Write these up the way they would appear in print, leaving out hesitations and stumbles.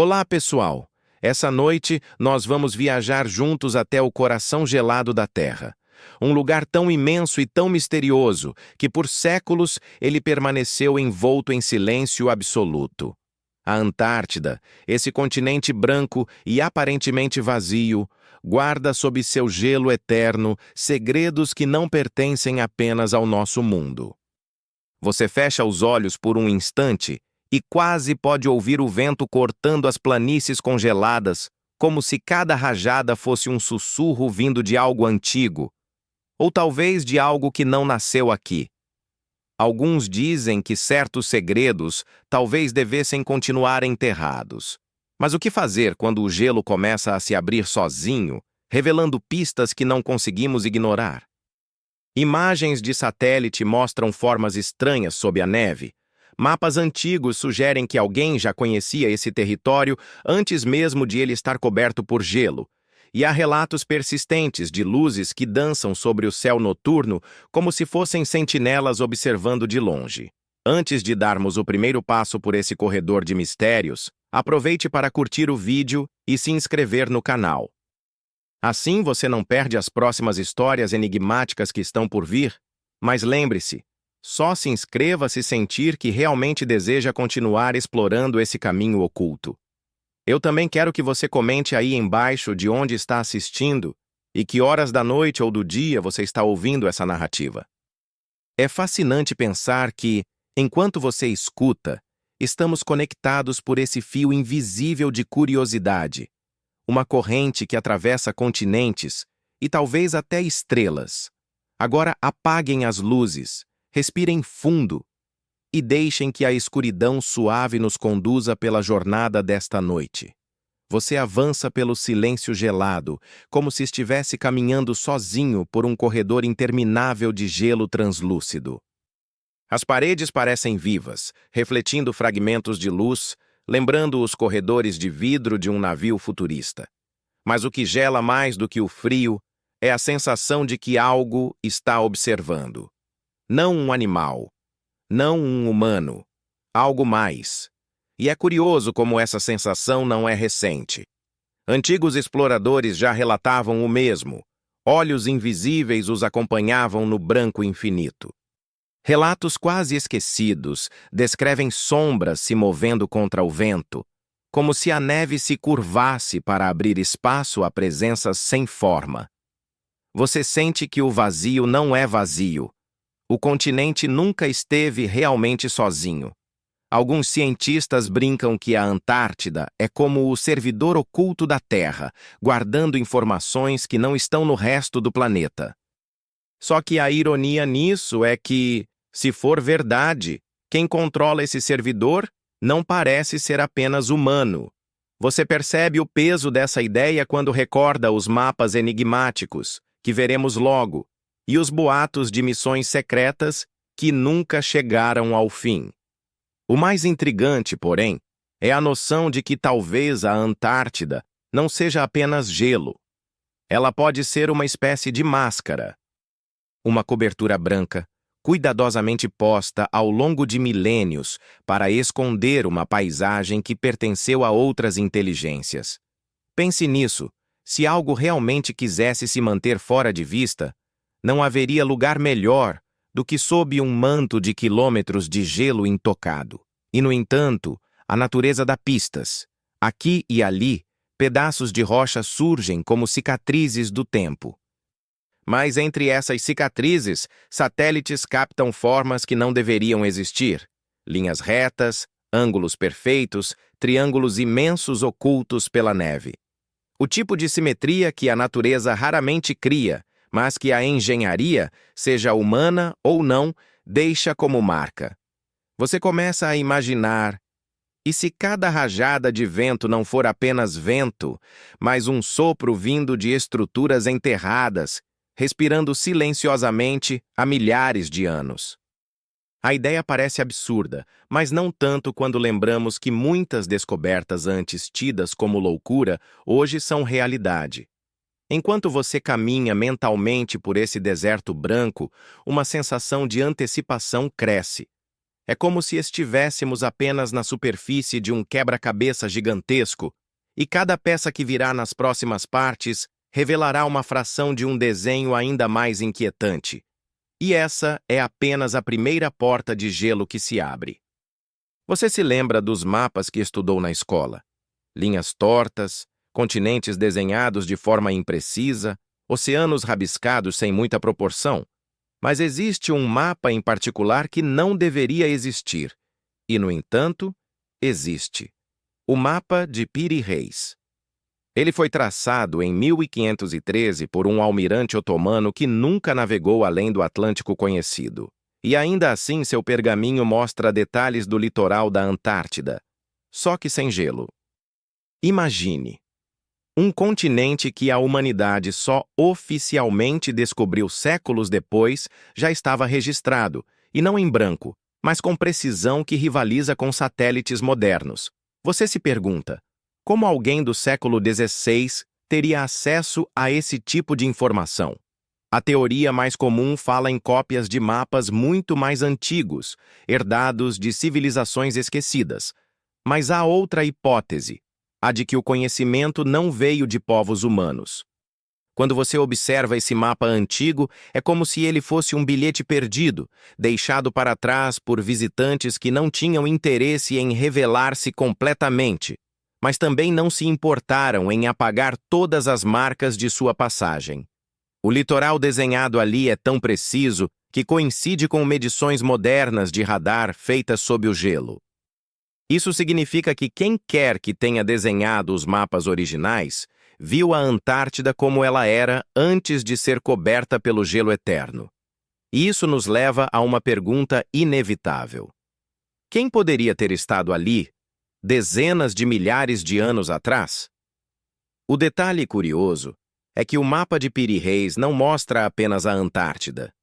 Olá, pessoal! Essa noite nós vamos viajar juntos até o coração gelado da Terra. Um lugar tão imenso e tão misterioso que por séculos ele permaneceu envolto em silêncio absoluto. A Antártida, esse continente branco e aparentemente vazio, guarda sob seu gelo eterno segredos que não pertencem apenas ao nosso mundo. Você fecha os olhos por um instante e quase pode ouvir o vento cortando as planícies congeladas, como se cada rajada fosse um sussurro vindo de algo antigo, ou talvez de algo que não nasceu aqui. Alguns dizem que certos segredos talvez devessem continuar enterrados. Mas o que fazer quando o gelo começa a se abrir sozinho, revelando pistas que não conseguimos ignorar? Imagens de satélite mostram formas estranhas sob a neve. Mapas antigos sugerem que alguém já conhecia esse território antes mesmo de ele estar coberto por gelo. E há relatos persistentes de luzes que dançam sobre o céu noturno como se fossem sentinelas observando de longe. Antes de darmos o primeiro passo por esse corredor de mistérios, aproveite para curtir o vídeo e se inscrever no canal. Assim você não perde as próximas histórias enigmáticas que estão por vir, mas lembre-se, só se inscreva se sentir que realmente deseja continuar explorando esse caminho oculto. Eu também quero que você comente aí embaixo de onde está assistindo e que horas da noite ou do dia você está ouvindo essa narrativa. É fascinante pensar que, enquanto você escuta, estamos conectados por esse fio invisível de curiosidade, uma corrente que atravessa continentes e talvez até estrelas. Agora apaguem as luzes, respirem fundo e deixem que a escuridão suave nos conduza pela jornada desta noite. Você avança pelo silêncio gelado, como se estivesse caminhando sozinho por um corredor interminável de gelo translúcido. As paredes parecem vivas, refletindo fragmentos de luz, lembrando os corredores de vidro de um navio futurista. Mas o que gela mais do que o frio é a sensação de que algo está observando. Não um animal, não um humano, algo mais. E é curioso como essa sensação não é recente. Antigos exploradores já relatavam o mesmo. Olhos invisíveis os acompanhavam no branco infinito. Relatos quase esquecidos descrevem sombras se movendo contra o vento, como se a neve se curvasse para abrir espaço a presenças sem forma. Você sente que o vazio não é vazio. O continente nunca esteve realmente sozinho. Alguns cientistas brincam que a Antártida é como o servidor oculto da Terra, guardando informações que não estão no resto do planeta. Só que a ironia nisso é que, se for verdade, quem controla esse servidor não parece ser apenas humano. Você percebe o peso dessa ideia quando recorda os mapas enigmáticos, que veremos logo, e os boatos de missões secretas que nunca chegaram ao fim. O mais intrigante, porém, é a noção de que talvez a Antártida não seja apenas gelo. Ela pode ser uma espécie de máscara. Uma cobertura branca, cuidadosamente posta ao longo de milênios para esconder uma paisagem que pertenceu a outras inteligências. Pense nisso, se algo realmente quisesse se manter fora de vista, não haveria lugar melhor do que sob um manto de quilômetros de gelo intocado. E, no entanto, a natureza dá pistas. Aqui e ali, pedaços de rocha surgem como cicatrizes do tempo. Mas entre essas cicatrizes, satélites captam formas que não deveriam existir. Linhas retas, ângulos perfeitos, triângulos imensos ocultos pela neve. O tipo de simetria que a natureza raramente cria, mas que a engenharia, seja humana ou não, deixa como marca. Você começa a imaginar, e se cada rajada de vento não for apenas vento, mas um sopro vindo de estruturas enterradas, respirando silenciosamente há milhares de anos? A ideia parece absurda, mas não tanto quando lembramos que muitas descobertas antes tidas como loucura hoje são realidade. Enquanto você caminha mentalmente por esse deserto branco, uma sensação de antecipação cresce. É como se estivéssemos apenas na superfície de um quebra-cabeça gigantesco, e cada peça que virá nas próximas partes revelará uma fração de um desenho ainda mais inquietante. E essa é apenas a primeira porta de gelo que se abre. Você se lembra dos mapas que estudou na escola? Linhas tortas, continentes desenhados de forma imprecisa, oceanos rabiscados sem muita proporção. Mas existe um mapa em particular que não deveria existir. E, no entanto, existe. O mapa de Piri Reis. Ele foi traçado em 1513 por um almirante otomano que nunca navegou além do Atlântico conhecido. E ainda assim seu pergaminho mostra detalhes do litoral da Antártida, só que sem gelo. Imagine um continente que a humanidade só oficialmente descobriu séculos depois já estava registrado, e não em branco, mas com precisão que rivaliza com satélites modernos. Você se pergunta, como alguém do século XVI teria acesso a esse tipo de informação? A teoria mais comum fala em cópias de mapas muito mais antigos, herdados de civilizações esquecidas. Mas há outra hipótese, a de que o conhecimento não veio de povos humanos. Quando você observa esse mapa antigo, é como se ele fosse um bilhete perdido, deixado para trás por visitantes que não tinham interesse em revelar-se completamente, mas também não se importaram em apagar todas as marcas de sua passagem. O litoral desenhado ali é tão preciso que coincide com medições modernas de radar feitas sob o gelo. Isso significa que quem quer que tenha desenhado os mapas originais viu a Antártida como ela era antes de ser coberta pelo gelo eterno. E isso nos leva a uma pergunta inevitável. Quem poderia ter estado ali dezenas de milhares de anos atrás? O detalhe curioso é que o mapa de Piri Reis não mostra apenas a Antártida.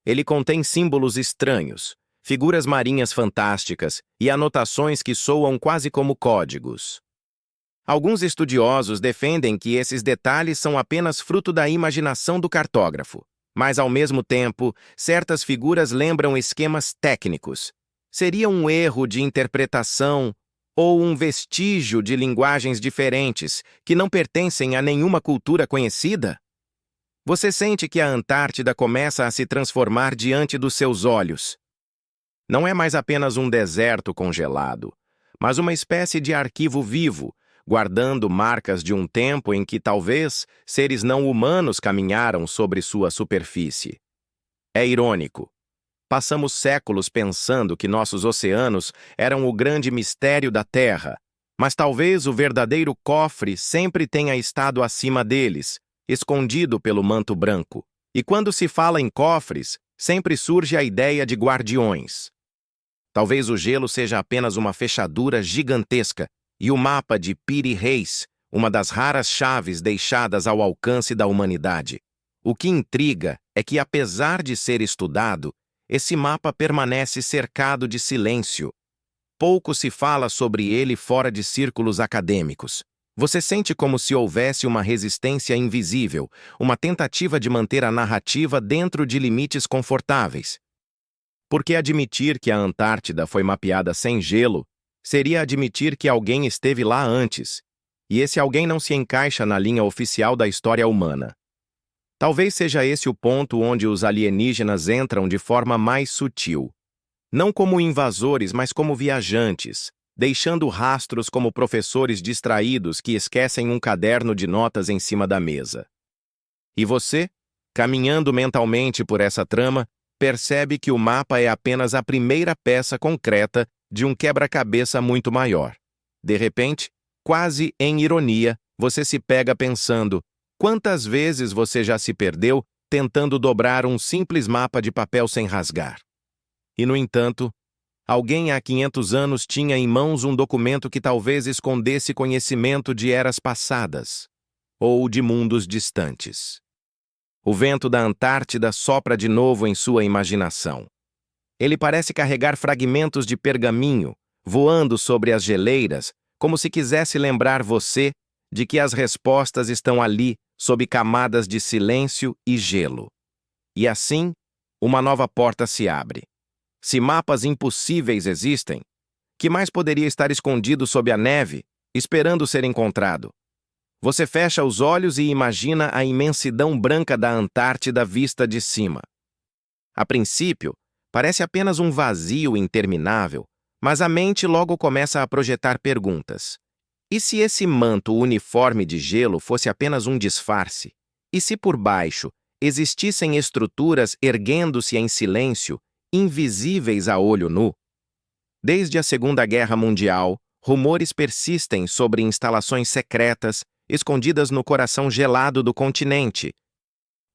Ele contém símbolos estranhos, figuras marinhas fantásticas e anotações que soam quase como códigos. Alguns estudiosos defendem que esses detalhes são apenas fruto da imaginação do cartógrafo, mas, ao mesmo tempo, certas figuras lembram esquemas técnicos. Seria um erro de interpretação ou um vestígio de linguagens diferentes que não pertencem a nenhuma cultura conhecida? Você sente que a Antártida começa a se transformar diante dos seus olhos. Não é mais apenas um deserto congelado, mas uma espécie de arquivo vivo, guardando marcas de um tempo em que talvez seres não humanos caminharam sobre sua superfície. É irônico. Passamos séculos pensando que nossos oceanos eram o grande mistério da Terra, mas talvez o verdadeiro cofre sempre tenha estado acima deles, escondido pelo manto branco. E quando se fala em cofres, sempre surge a ideia de guardiões. Talvez o gelo seja apenas uma fechadura gigantesca e o mapa de Piri Reis, uma das raras chaves deixadas ao alcance da humanidade. O que intriga é que, apesar de ser estudado, esse mapa permanece cercado de silêncio. Pouco se fala sobre ele fora de círculos acadêmicos. Você sente como se houvesse uma resistência invisível, uma tentativa de manter a narrativa dentro de limites confortáveis. Porque admitir que a Antártida foi mapeada sem gelo seria admitir que alguém esteve lá antes, e esse alguém não se encaixa na linha oficial da história humana. Talvez seja esse o ponto onde os alienígenas entram de forma mais sutil. Não como invasores, mas como viajantes, deixando rastros como professores distraídos que esquecem um caderno de notas em cima da mesa. E você, caminhando mentalmente por essa trama, percebe que o mapa é apenas a primeira peça concreta de um quebra-cabeça muito maior. De repente, quase em ironia, você se pega pensando: quantas vezes você já se perdeu tentando dobrar um simples mapa de papel sem rasgar? E, no entanto, alguém há 500 anos tinha em mãos um documento que talvez escondesse conhecimento de eras passadas ou de mundos distantes. O vento da Antártida sopra de novo em sua imaginação. Ele parece carregar fragmentos de pergaminho, voando sobre as geleiras, como se quisesse lembrar você de que as respostas estão ali, sob camadas de silêncio e gelo. E assim, uma nova porta se abre. Se mapas impossíveis existem, que mais poderia estar escondido sob a neve, esperando ser encontrado? Você fecha os olhos e imagina a imensidão branca da Antártida vista de cima. A princípio, parece apenas um vazio interminável, mas a mente logo começa a projetar perguntas. E se esse manto uniforme de gelo fosse apenas um disfarce? E se por baixo existissem estruturas erguendo-se em silêncio, invisíveis a olho nu? Desde a Segunda Guerra Mundial, rumores persistem sobre instalações secretas escondidas no coração gelado do continente.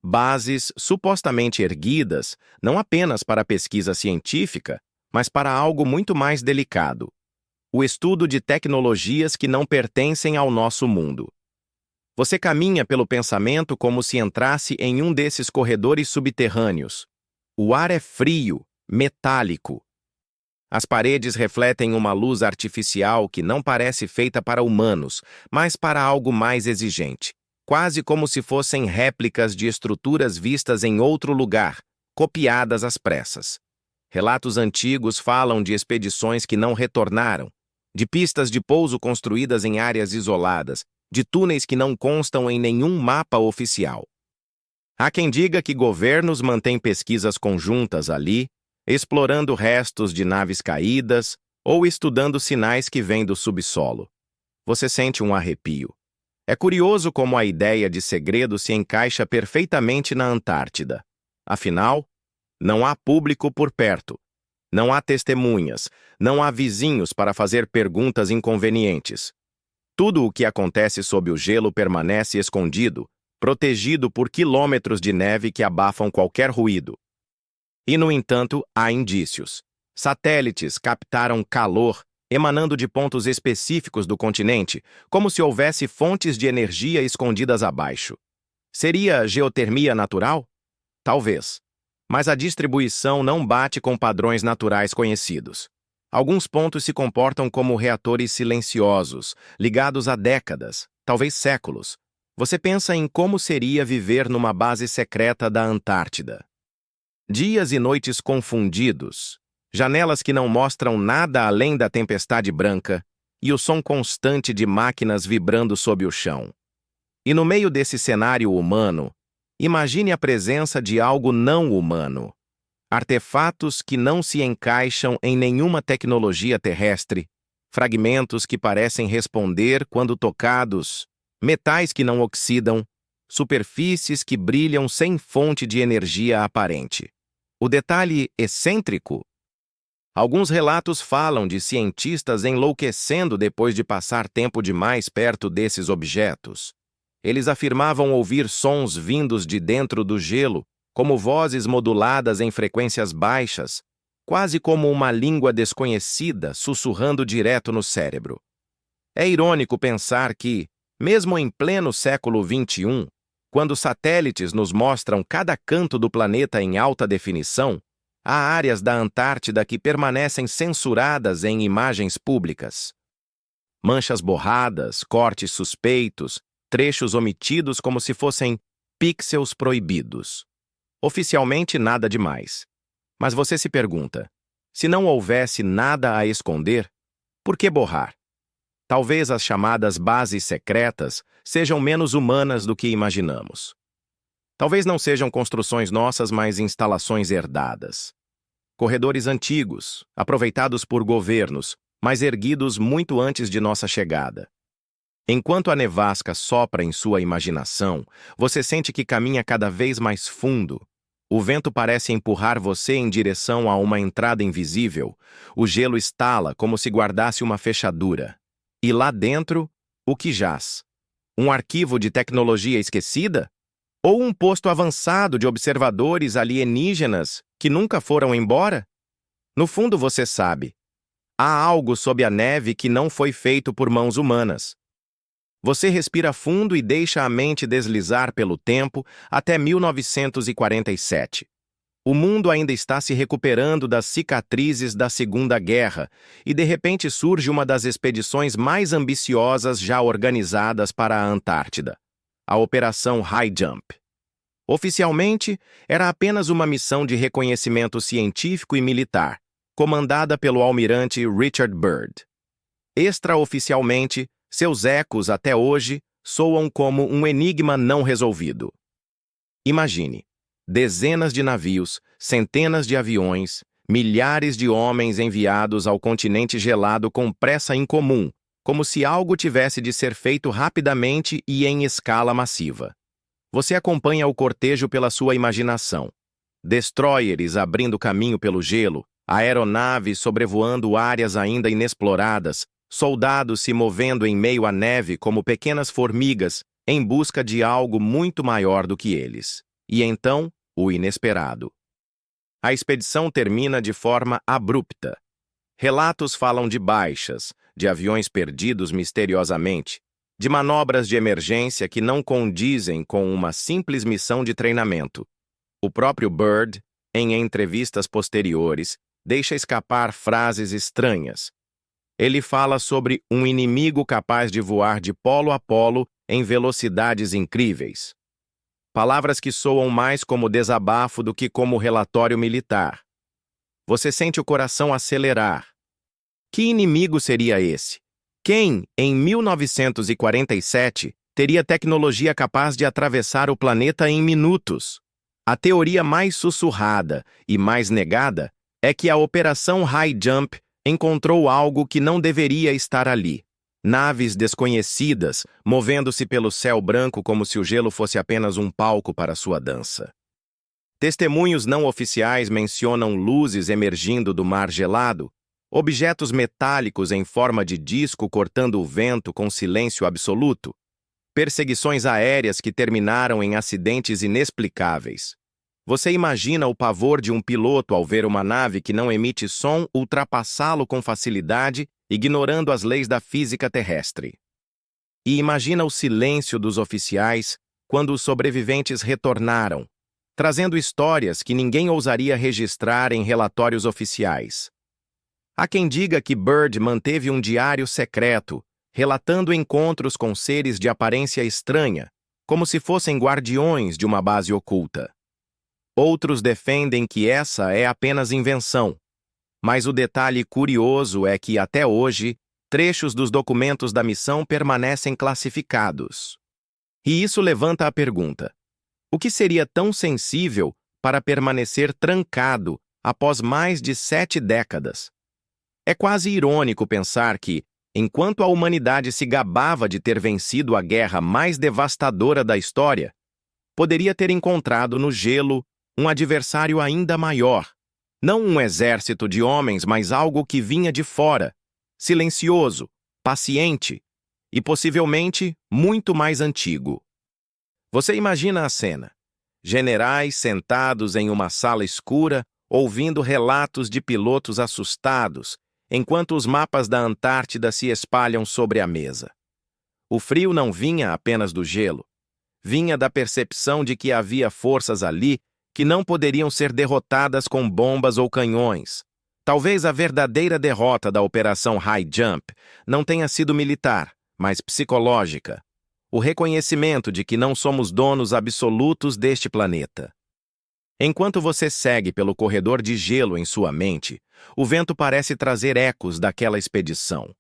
Bases supostamente erguidas não apenas para pesquisa científica, mas para algo muito mais delicado: o estudo de tecnologias que não pertencem ao nosso mundo. Você caminha pelo pensamento como se entrasse em um desses corredores subterrâneos. O ar é frio, metálico. As paredes refletem uma luz artificial que não parece feita para humanos, mas para algo mais exigente, quase como se fossem réplicas de estruturas vistas em outro lugar, copiadas às pressas. Relatos antigos falam de expedições que não retornaram, de pistas de pouso construídas em áreas isoladas, de túneis que não constam em nenhum mapa oficial. Há quem diga que governos mantêm pesquisas conjuntas ali, explorando restos de naves caídas ou estudando sinais que vêm do subsolo. Você sente um arrepio. É curioso como a ideia de segredo se encaixa perfeitamente na Antártida. Afinal, não há público por perto. Não há testemunhas, não há vizinhos para fazer perguntas inconvenientes. Tudo o que acontece sob o gelo permanece escondido, protegido por quilômetros de neve que abafam qualquer ruído. E, no entanto, há indícios. Satélites captaram calor emanando de pontos específicos do continente, como se houvesse fontes de energia escondidas abaixo. Seria geotermia natural? Talvez. Mas a distribuição não bate com padrões naturais conhecidos. Alguns pontos se comportam como reatores silenciosos, ligados há décadas, talvez séculos. Você pensa em como seria viver numa base secreta da Antártida. Dias e noites confundidos, janelas que não mostram nada além da tempestade branca e o som constante de máquinas vibrando sob o chão. E no meio desse cenário humano, imagine a presença de algo não humano. Artefatos que não se encaixam em nenhuma tecnologia terrestre, fragmentos que parecem responder quando tocados, metais que não oxidam, superfícies que brilham sem fonte de energia aparente. O detalhe excêntrico? Alguns relatos falam de cientistas enlouquecendo depois de passar tempo demais perto desses objetos. Eles afirmavam ouvir sons vindos de dentro do gelo, como vozes moduladas em frequências baixas, quase como uma língua desconhecida sussurrando direto no cérebro. É irônico pensar que, mesmo em pleno século XXI, quando satélites nos mostram cada canto do planeta em alta definição, há áreas da Antártida que permanecem censuradas em imagens públicas. Manchas borradas, cortes suspeitos, trechos omitidos como se fossem pixels proibidos. Oficialmente nada demais. Mas você se pergunta, se não houvesse nada a esconder, por que borrar? Talvez as chamadas bases secretas sejam menos humanas do que imaginamos. Talvez não sejam construções nossas, mas instalações herdadas. Corredores antigos, aproveitados por governos, mas erguidos muito antes de nossa chegada. Enquanto a nevasca sopra em sua imaginação, você sente que caminha cada vez mais fundo. O vento parece empurrar você em direção a uma entrada invisível. O gelo estala como se guardasse uma fechadura. E lá dentro, o que jaz? Um arquivo de tecnologia esquecida? Ou um posto avançado de observadores alienígenas que nunca foram embora? No fundo você sabe. Há algo sob a neve que não foi feito por mãos humanas. Você respira fundo e deixa a mente deslizar pelo tempo até 1947. O mundo ainda está se recuperando das cicatrizes da Segunda Guerra e de repente surge uma das expedições mais ambiciosas já organizadas para a Antártida, a Operação High Jump. Oficialmente, era apenas uma missão de reconhecimento científico e militar, comandada pelo almirante Richard Byrd. Extraoficialmente, seus ecos até hoje soam como um enigma não resolvido. Imagine, dezenas de navios, centenas de aviões, milhares de homens enviados ao continente gelado com pressa incomum, como se algo tivesse de ser feito rapidamente e em escala massiva. Você acompanha o cortejo pela sua imaginação. Destroyers abrindo caminho pelo gelo, aeronaves sobrevoando áreas ainda inexploradas, soldados se movendo em meio à neve como pequenas formigas, em busca de algo muito maior do que eles. E então, o inesperado. A expedição termina de forma abrupta. Relatos falam de baixas, de aviões perdidos misteriosamente, de manobras de emergência que não condizem com uma simples missão de treinamento. O próprio Byrd, em entrevistas posteriores, deixa escapar frases estranhas. Ele fala sobre um inimigo capaz de voar de polo a polo em velocidades incríveis. Palavras que soam mais como desabafo do que como relatório militar. Você sente o coração acelerar. Que inimigo seria esse? Quem, em 1947, teria tecnologia capaz de atravessar o planeta em minutos? A teoria mais sussurrada e mais negada é que a Operação High Jump encontrou algo que não deveria estar ali. Naves desconhecidas, movendo-se pelo céu branco como se o gelo fosse apenas um palco para sua dança. Testemunhos não oficiais mencionam luzes emergindo do mar gelado, objetos metálicos em forma de disco cortando o vento com silêncio absoluto, perseguições aéreas que terminaram em acidentes inexplicáveis. Você imagina o pavor de um piloto ao ver uma nave que não emite som ultrapassá-lo com facilidade, ignorando as leis da física terrestre. E imagina o silêncio dos oficiais quando os sobreviventes retornaram, trazendo histórias que ninguém ousaria registrar em relatórios oficiais. Há quem diga que Byrd manteve um diário secreto, relatando encontros com seres de aparência estranha, como se fossem guardiões de uma base oculta. Outros defendem que essa é apenas invenção, mas o detalhe curioso é que, até hoje, trechos dos documentos da missão permanecem classificados. E isso levanta a pergunta: o que seria tão sensível para permanecer trancado após mais de 7 décadas? É quase irônico pensar que, enquanto a humanidade se gabava de ter vencido a guerra mais devastadora da história, poderia ter encontrado no gelo um adversário ainda maior. Não um exército de homens, mas algo que vinha de fora, silencioso, paciente e possivelmente muito mais antigo. Você imagina a cena: generais sentados em uma sala escura, ouvindo relatos de pilotos assustados, enquanto os mapas da Antártida se espalham sobre a mesa. O frio não vinha apenas do gelo, vinha da percepção de que havia forças ali que não poderiam ser derrotadas com bombas ou canhões. Talvez a verdadeira derrota da Operação High Jump não tenha sido militar, mas psicológica. O reconhecimento de que não somos donos absolutos deste planeta. Enquanto você segue pelo corredor de gelo em sua mente, o vento parece trazer ecos daquela expedição.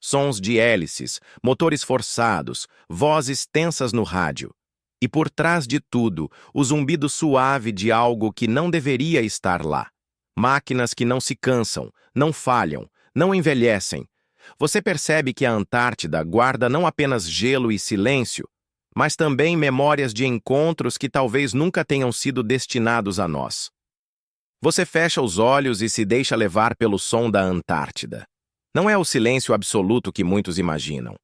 Sons de hélices, motores forçados, vozes tensas no rádio. E por trás de tudo, o zumbido suave de algo que não deveria estar lá. Máquinas que não se cansam, não falham, não envelhecem. Você percebe que a Antártida guarda não apenas gelo e silêncio, mas também memórias de encontros que talvez nunca tenham sido destinados a nós. Você fecha os olhos e se deixa levar pelo som da Antártida. Não é o silêncio absoluto que muitos imaginam.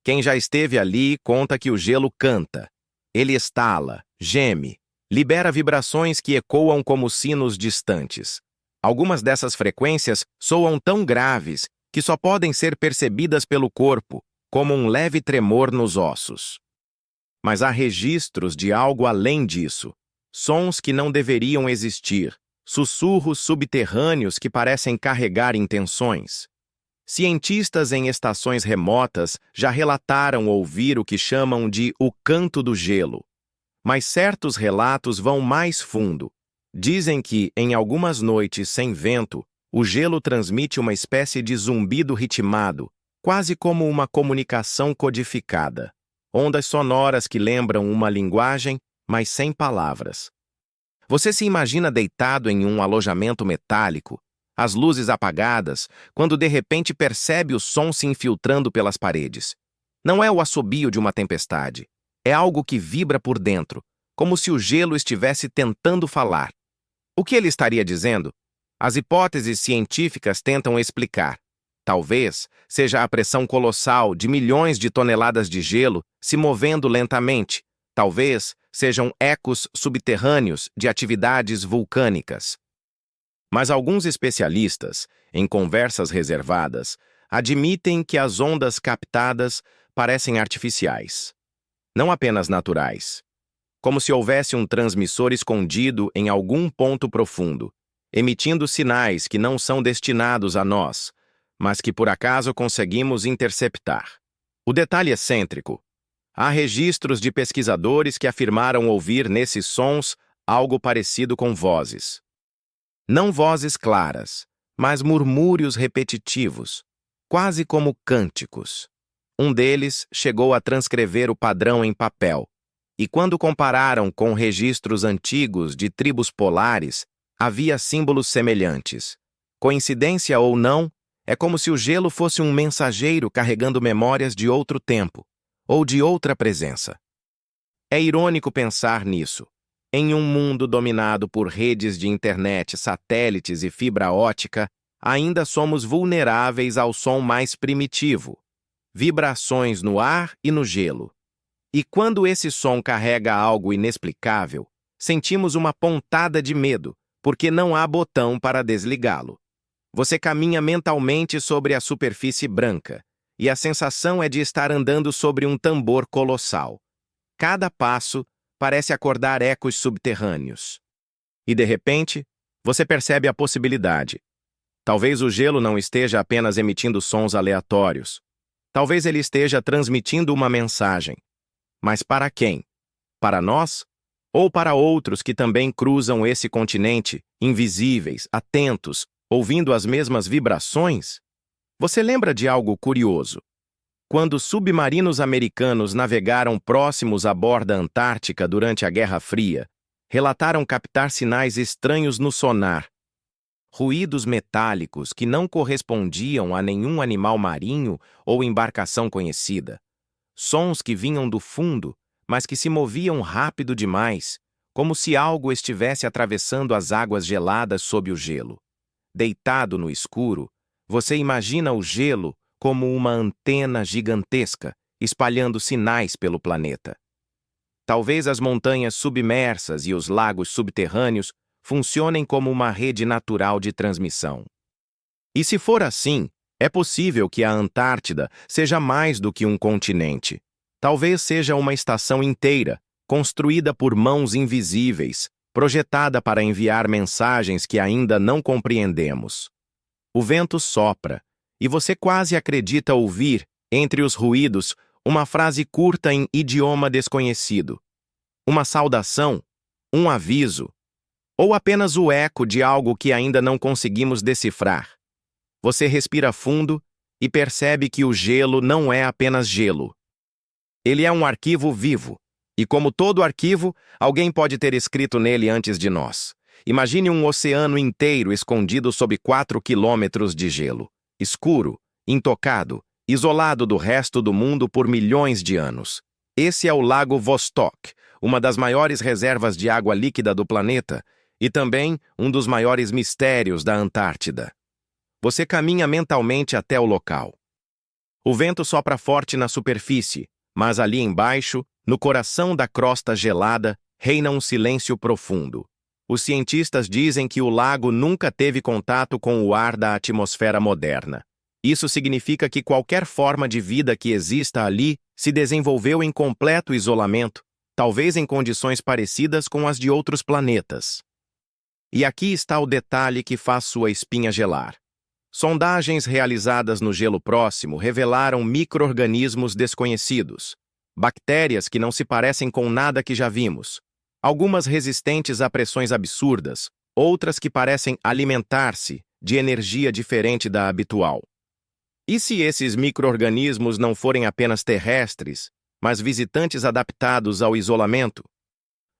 Quem já esteve ali conta que o gelo canta. Ele estala, geme, libera vibrações que ecoam como sinos distantes. Algumas dessas frequências soam tão graves que só podem ser percebidas pelo corpo, como um leve tremor nos ossos. Mas há registros de algo além disso. Sons que não deveriam existir, sussurros subterrâneos que parecem carregar intenções. Cientistas em estações remotas já relataram ouvir o que chamam de o canto do gelo. Mas certos relatos vão mais fundo. Dizem que, em algumas noites sem vento, o gelo transmite uma espécie de zumbido ritmado, quase como uma comunicação codificada. Ondas sonoras que lembram uma linguagem, mas sem palavras. Você se imagina deitado em um alojamento metálico, as luzes apagadas, quando de repente percebe o som se infiltrando pelas paredes. Não é o assobio de uma tempestade. É algo que vibra por dentro, como se o gelo estivesse tentando falar. O que ele estaria dizendo? As hipóteses científicas tentam explicar. Talvez seja a pressão colossal de milhões de toneladas de gelo se movendo lentamente. Talvez sejam ecos subterrâneos de atividades vulcânicas. Mas alguns especialistas, em conversas reservadas, admitem que as ondas captadas parecem artificiais, não apenas naturais, como se houvesse um transmissor escondido em algum ponto profundo, emitindo sinais que não são destinados a nós, mas que por acaso conseguimos interceptar. O detalhe excêntrico: há registros de pesquisadores que afirmaram ouvir nesses sons algo parecido com vozes. Não vozes claras, mas murmúrios repetitivos, quase como cânticos. Um deles chegou a transcrever o padrão em papel, e quando compararam com registros antigos de tribos polares, havia símbolos semelhantes. Coincidência ou não, é como se o gelo fosse um mensageiro carregando memórias de outro tempo, ou de outra presença. É irônico pensar nisso. Em um mundo dominado por redes de internet, satélites e fibra ótica, ainda somos vulneráveis ao som mais primitivo, vibrações no ar e no gelo. E quando esse som carrega algo inexplicável, sentimos uma pontada de medo, porque não há botão para desligá-lo. Você caminha mentalmente sobre a superfície branca, e a sensação é de estar andando sobre um tambor colossal. Cada passo parece acordar ecos subterrâneos. E, de repente, você percebe a possibilidade. Talvez o gelo não esteja apenas emitindo sons aleatórios. Talvez ele esteja transmitindo uma mensagem. Mas para quem? Para nós? Ou para outros que também cruzam esse continente, invisíveis, atentos, ouvindo as mesmas vibrações? Você lembra de algo curioso? Quando submarinos americanos navegaram próximos à borda antártica durante a Guerra Fria, relataram captar sinais estranhos no sonar. Ruídos metálicos que não correspondiam a nenhum animal marinho ou embarcação conhecida. Sons que vinham do fundo, mas que se moviam rápido demais, como se algo estivesse atravessando as águas geladas sob o gelo. Deitado no escuro, você imagina o gelo como uma antena gigantesca, espalhando sinais pelo planeta. Talvez as montanhas submersas e os lagos subterrâneos funcionem como uma rede natural de transmissão. E se for assim, é possível que a Antártida seja mais do que um continente. Talvez seja uma estação inteira, construída por mãos invisíveis, projetada para enviar mensagens que ainda não compreendemos. O vento sopra, e você quase acredita ouvir, entre os ruídos, uma frase curta em idioma desconhecido. Uma saudação, um aviso, ou apenas o eco de algo que ainda não conseguimos decifrar. Você respira fundo e percebe que o gelo não é apenas gelo. Ele é um arquivo vivo, e como todo arquivo, alguém pode ter escrito nele antes de nós. Imagine um oceano inteiro escondido sob 4 quilômetros de gelo, escuro, intocado, isolado do resto do mundo por milhões de anos. Esse é o Lago Vostok, uma das maiores reservas de água líquida do planeta, e também um dos maiores mistérios da Antártida. Você caminha mentalmente até o local. O vento sopra forte na superfície, mas ali embaixo, no coração da crosta gelada, reina um silêncio profundo. Os cientistas dizem que o lago nunca teve contato com o ar da atmosfera moderna. Isso significa que qualquer forma de vida que exista ali se desenvolveu em completo isolamento, talvez em condições parecidas com as de outros planetas. E aqui está o detalhe que faz sua espinha gelar. Sondagens realizadas no gelo próximo revelaram micro-organismos desconhecidos, bactérias que não se parecem com nada que já vimos. Algumas resistentes a pressões absurdas, outras que parecem alimentar-se de energia diferente da habitual. E se esses micro-organismos não forem apenas terrestres, mas visitantes adaptados ao isolamento?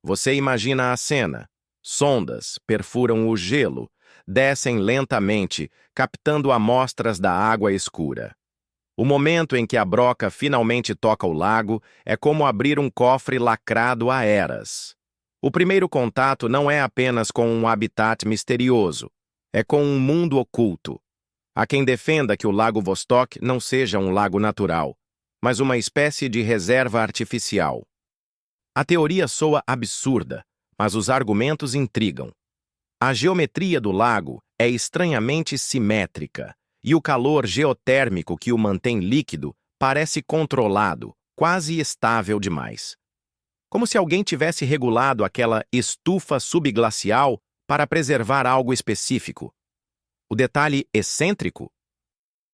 Você imagina a cena. Sondas perfuram o gelo, descem lentamente, captando amostras da água escura. O momento em que a broca finalmente toca o lago é como abrir um cofre lacrado há eras. O primeiro contato não é apenas com um habitat misterioso, é com um mundo oculto. Há quem defenda que o Lago Vostok não seja um lago natural, mas uma espécie de reserva artificial. A teoria soa absurda, mas os argumentos intrigam. A geometria do lago é estranhamente simétrica, e o calor geotérmico que o mantém líquido parece controlado, quase estável demais. Como se alguém tivesse regulado aquela estufa subglacial para preservar algo específico. O detalhe excêntrico?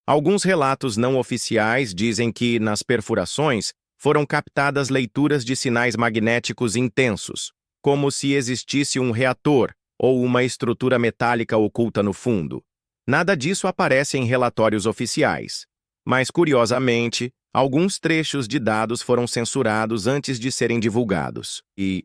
Alguns relatos não oficiais dizem que, nas perfurações, foram captadas leituras de sinais magnéticos intensos, como se existisse um reator ou uma estrutura metálica oculta no fundo. Nada disso aparece em relatórios oficiais. Mas, curiosamente, alguns trechos de dados foram censurados antes de serem divulgados. E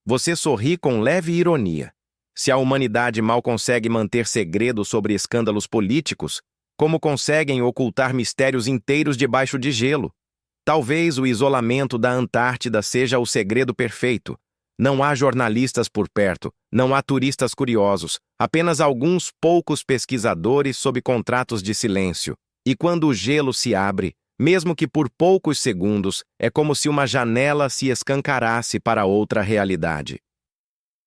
você sorri com leve ironia. Se a humanidade mal consegue manter segredo sobre escândalos políticos, como conseguem ocultar mistérios inteiros debaixo de gelo? Talvez o isolamento da Antártida seja o segredo perfeito. Não há jornalistas por perto, não há turistas curiosos, apenas alguns poucos pesquisadores sob contratos de silêncio. E quando o gelo se abre, mesmo que por poucos segundos, é como se uma janela se escancarasse para outra realidade.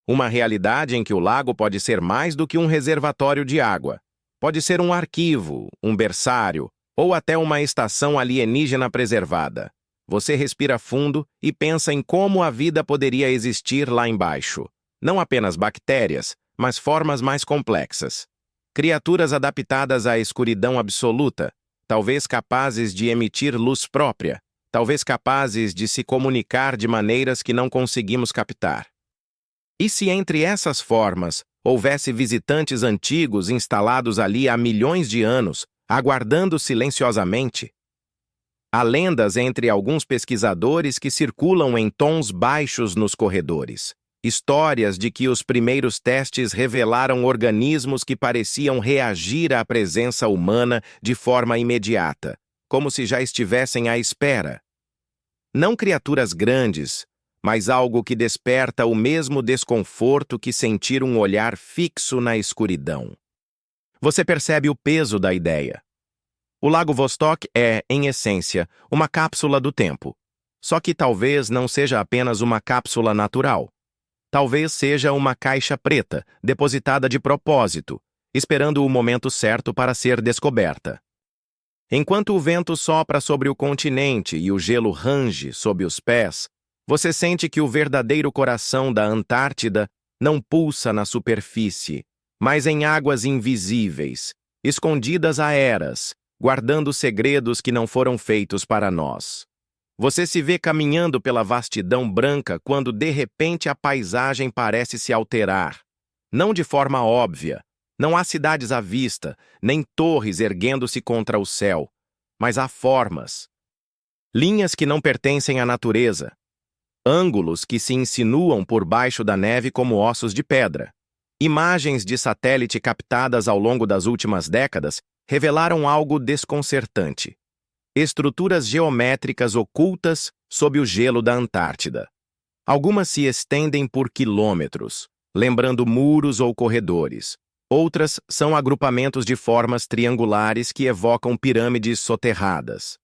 Uma realidade em que o lago pode ser mais do que um reservatório de água. Pode ser um arquivo, um berçário, ou até uma estação alienígena preservada. Você respira fundo e pensa em como a vida poderia existir lá embaixo. Não apenas bactérias, mas formas mais complexas. Criaturas adaptadas à escuridão absoluta, talvez capazes de emitir luz própria, talvez capazes de se comunicar de maneiras que não conseguimos captar. E se entre essas formas houvesse visitantes antigos instalados ali há milhões de anos, aguardando silenciosamente? Há lendas entre alguns pesquisadores que circulam em tons baixos nos corredores. Histórias de que os primeiros testes revelaram organismos que pareciam reagir à presença humana de forma imediata, como se já estivessem à espera. Não criaturas grandes, mas algo que desperta o mesmo desconforto que sentir um olhar fixo na escuridão. Você percebe o peso da ideia. O Lago Vostok é, em essência, uma cápsula do tempo. Só que talvez não seja apenas uma cápsula natural. Talvez seja uma caixa preta, depositada de propósito, esperando o momento certo para ser descoberta. Enquanto o vento sopra sobre o continente e o gelo range sob os pés, você sente que o verdadeiro coração da Antártida não pulsa na superfície, mas em águas invisíveis, escondidas há eras, guardando segredos que não foram feitos para nós. Você se vê caminhando pela vastidão branca quando de repente a paisagem parece se alterar. Não de forma óbvia. Não há cidades à vista, nem torres erguendo-se contra o céu. Mas há formas. Linhas que não pertencem à natureza. Ângulos que se insinuam por baixo da neve como ossos de pedra. Imagens de satélite captadas ao longo das últimas décadas revelaram algo desconcertante. Estruturas geométricas ocultas sob o gelo da Antártida. Algumas se estendem por quilômetros, lembrando muros ou corredores. Outras são agrupamentos de formas triangulares que evocam pirâmides soterradas.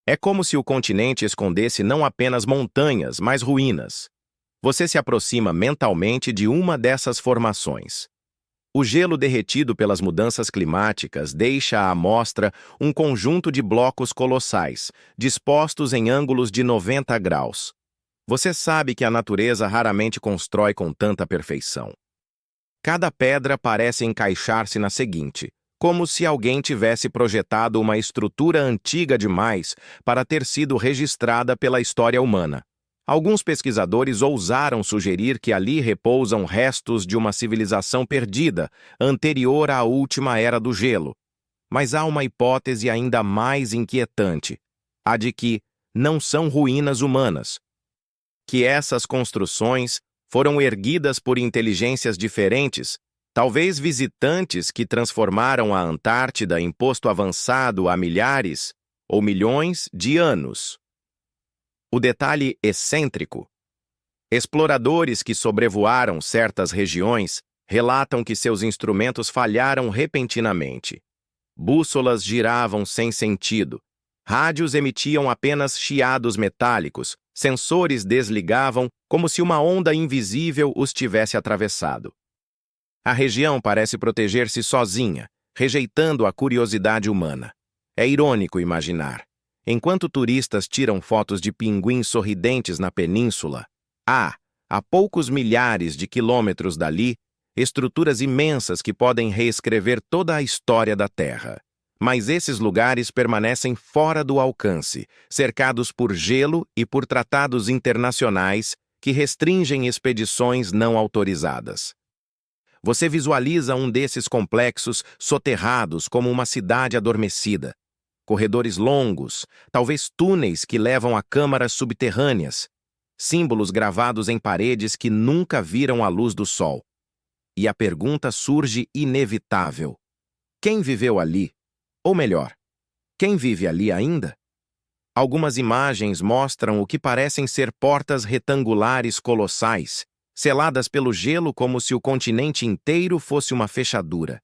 É como se o continente escondesse não apenas montanhas, mas ruínas. Você se aproxima mentalmente de uma dessas formações. O gelo derretido pelas mudanças climáticas deixa à mostra um conjunto de blocos colossais, dispostos em ângulos de 90 graus. Você sabe que a natureza raramente constrói com tanta perfeição. Cada pedra parece encaixar-se na seguinte, como se alguém tivesse projetado uma estrutura antiga demais para ter sido registrada pela história humana. Alguns pesquisadores ousaram sugerir que ali repousam restos de uma civilização perdida, anterior à última era do gelo. Mas há uma hipótese ainda mais inquietante, a de que não são ruínas humanas, que essas construções foram erguidas por inteligências diferentes, talvez visitantes que transformaram a Antártida em posto avançado há milhares ou milhões de anos. O detalhe excêntrico: exploradores que sobrevoaram certas regiões relatam que seus instrumentos falharam repentinamente. Bússolas giravam sem sentido. Rádios emitiam apenas chiados metálicos. Sensores desligavam como se uma onda invisível os tivesse atravessado. A região parece proteger-se sozinha, rejeitando a curiosidade humana. É irônico imaginar. Enquanto turistas tiram fotos de pinguins sorridentes na península, há, a poucos milhares de quilômetros dali, estruturas imensas que podem reescrever toda a história da Terra. Mas esses lugares permanecem fora do alcance, cercados por gelo e por tratados internacionais que restringem expedições não autorizadas. Você visualiza um desses complexos soterrados como uma cidade adormecida. Corredores longos, talvez túneis que levam a câmaras subterrâneas, símbolos gravados em paredes que nunca viram a luz do sol. E a pergunta surge inevitável: quem viveu ali? Ou melhor, quem vive ali ainda? Algumas imagens mostram o que parecem ser portas retangulares colossais, seladas pelo gelo como se o continente inteiro fosse uma fechadura.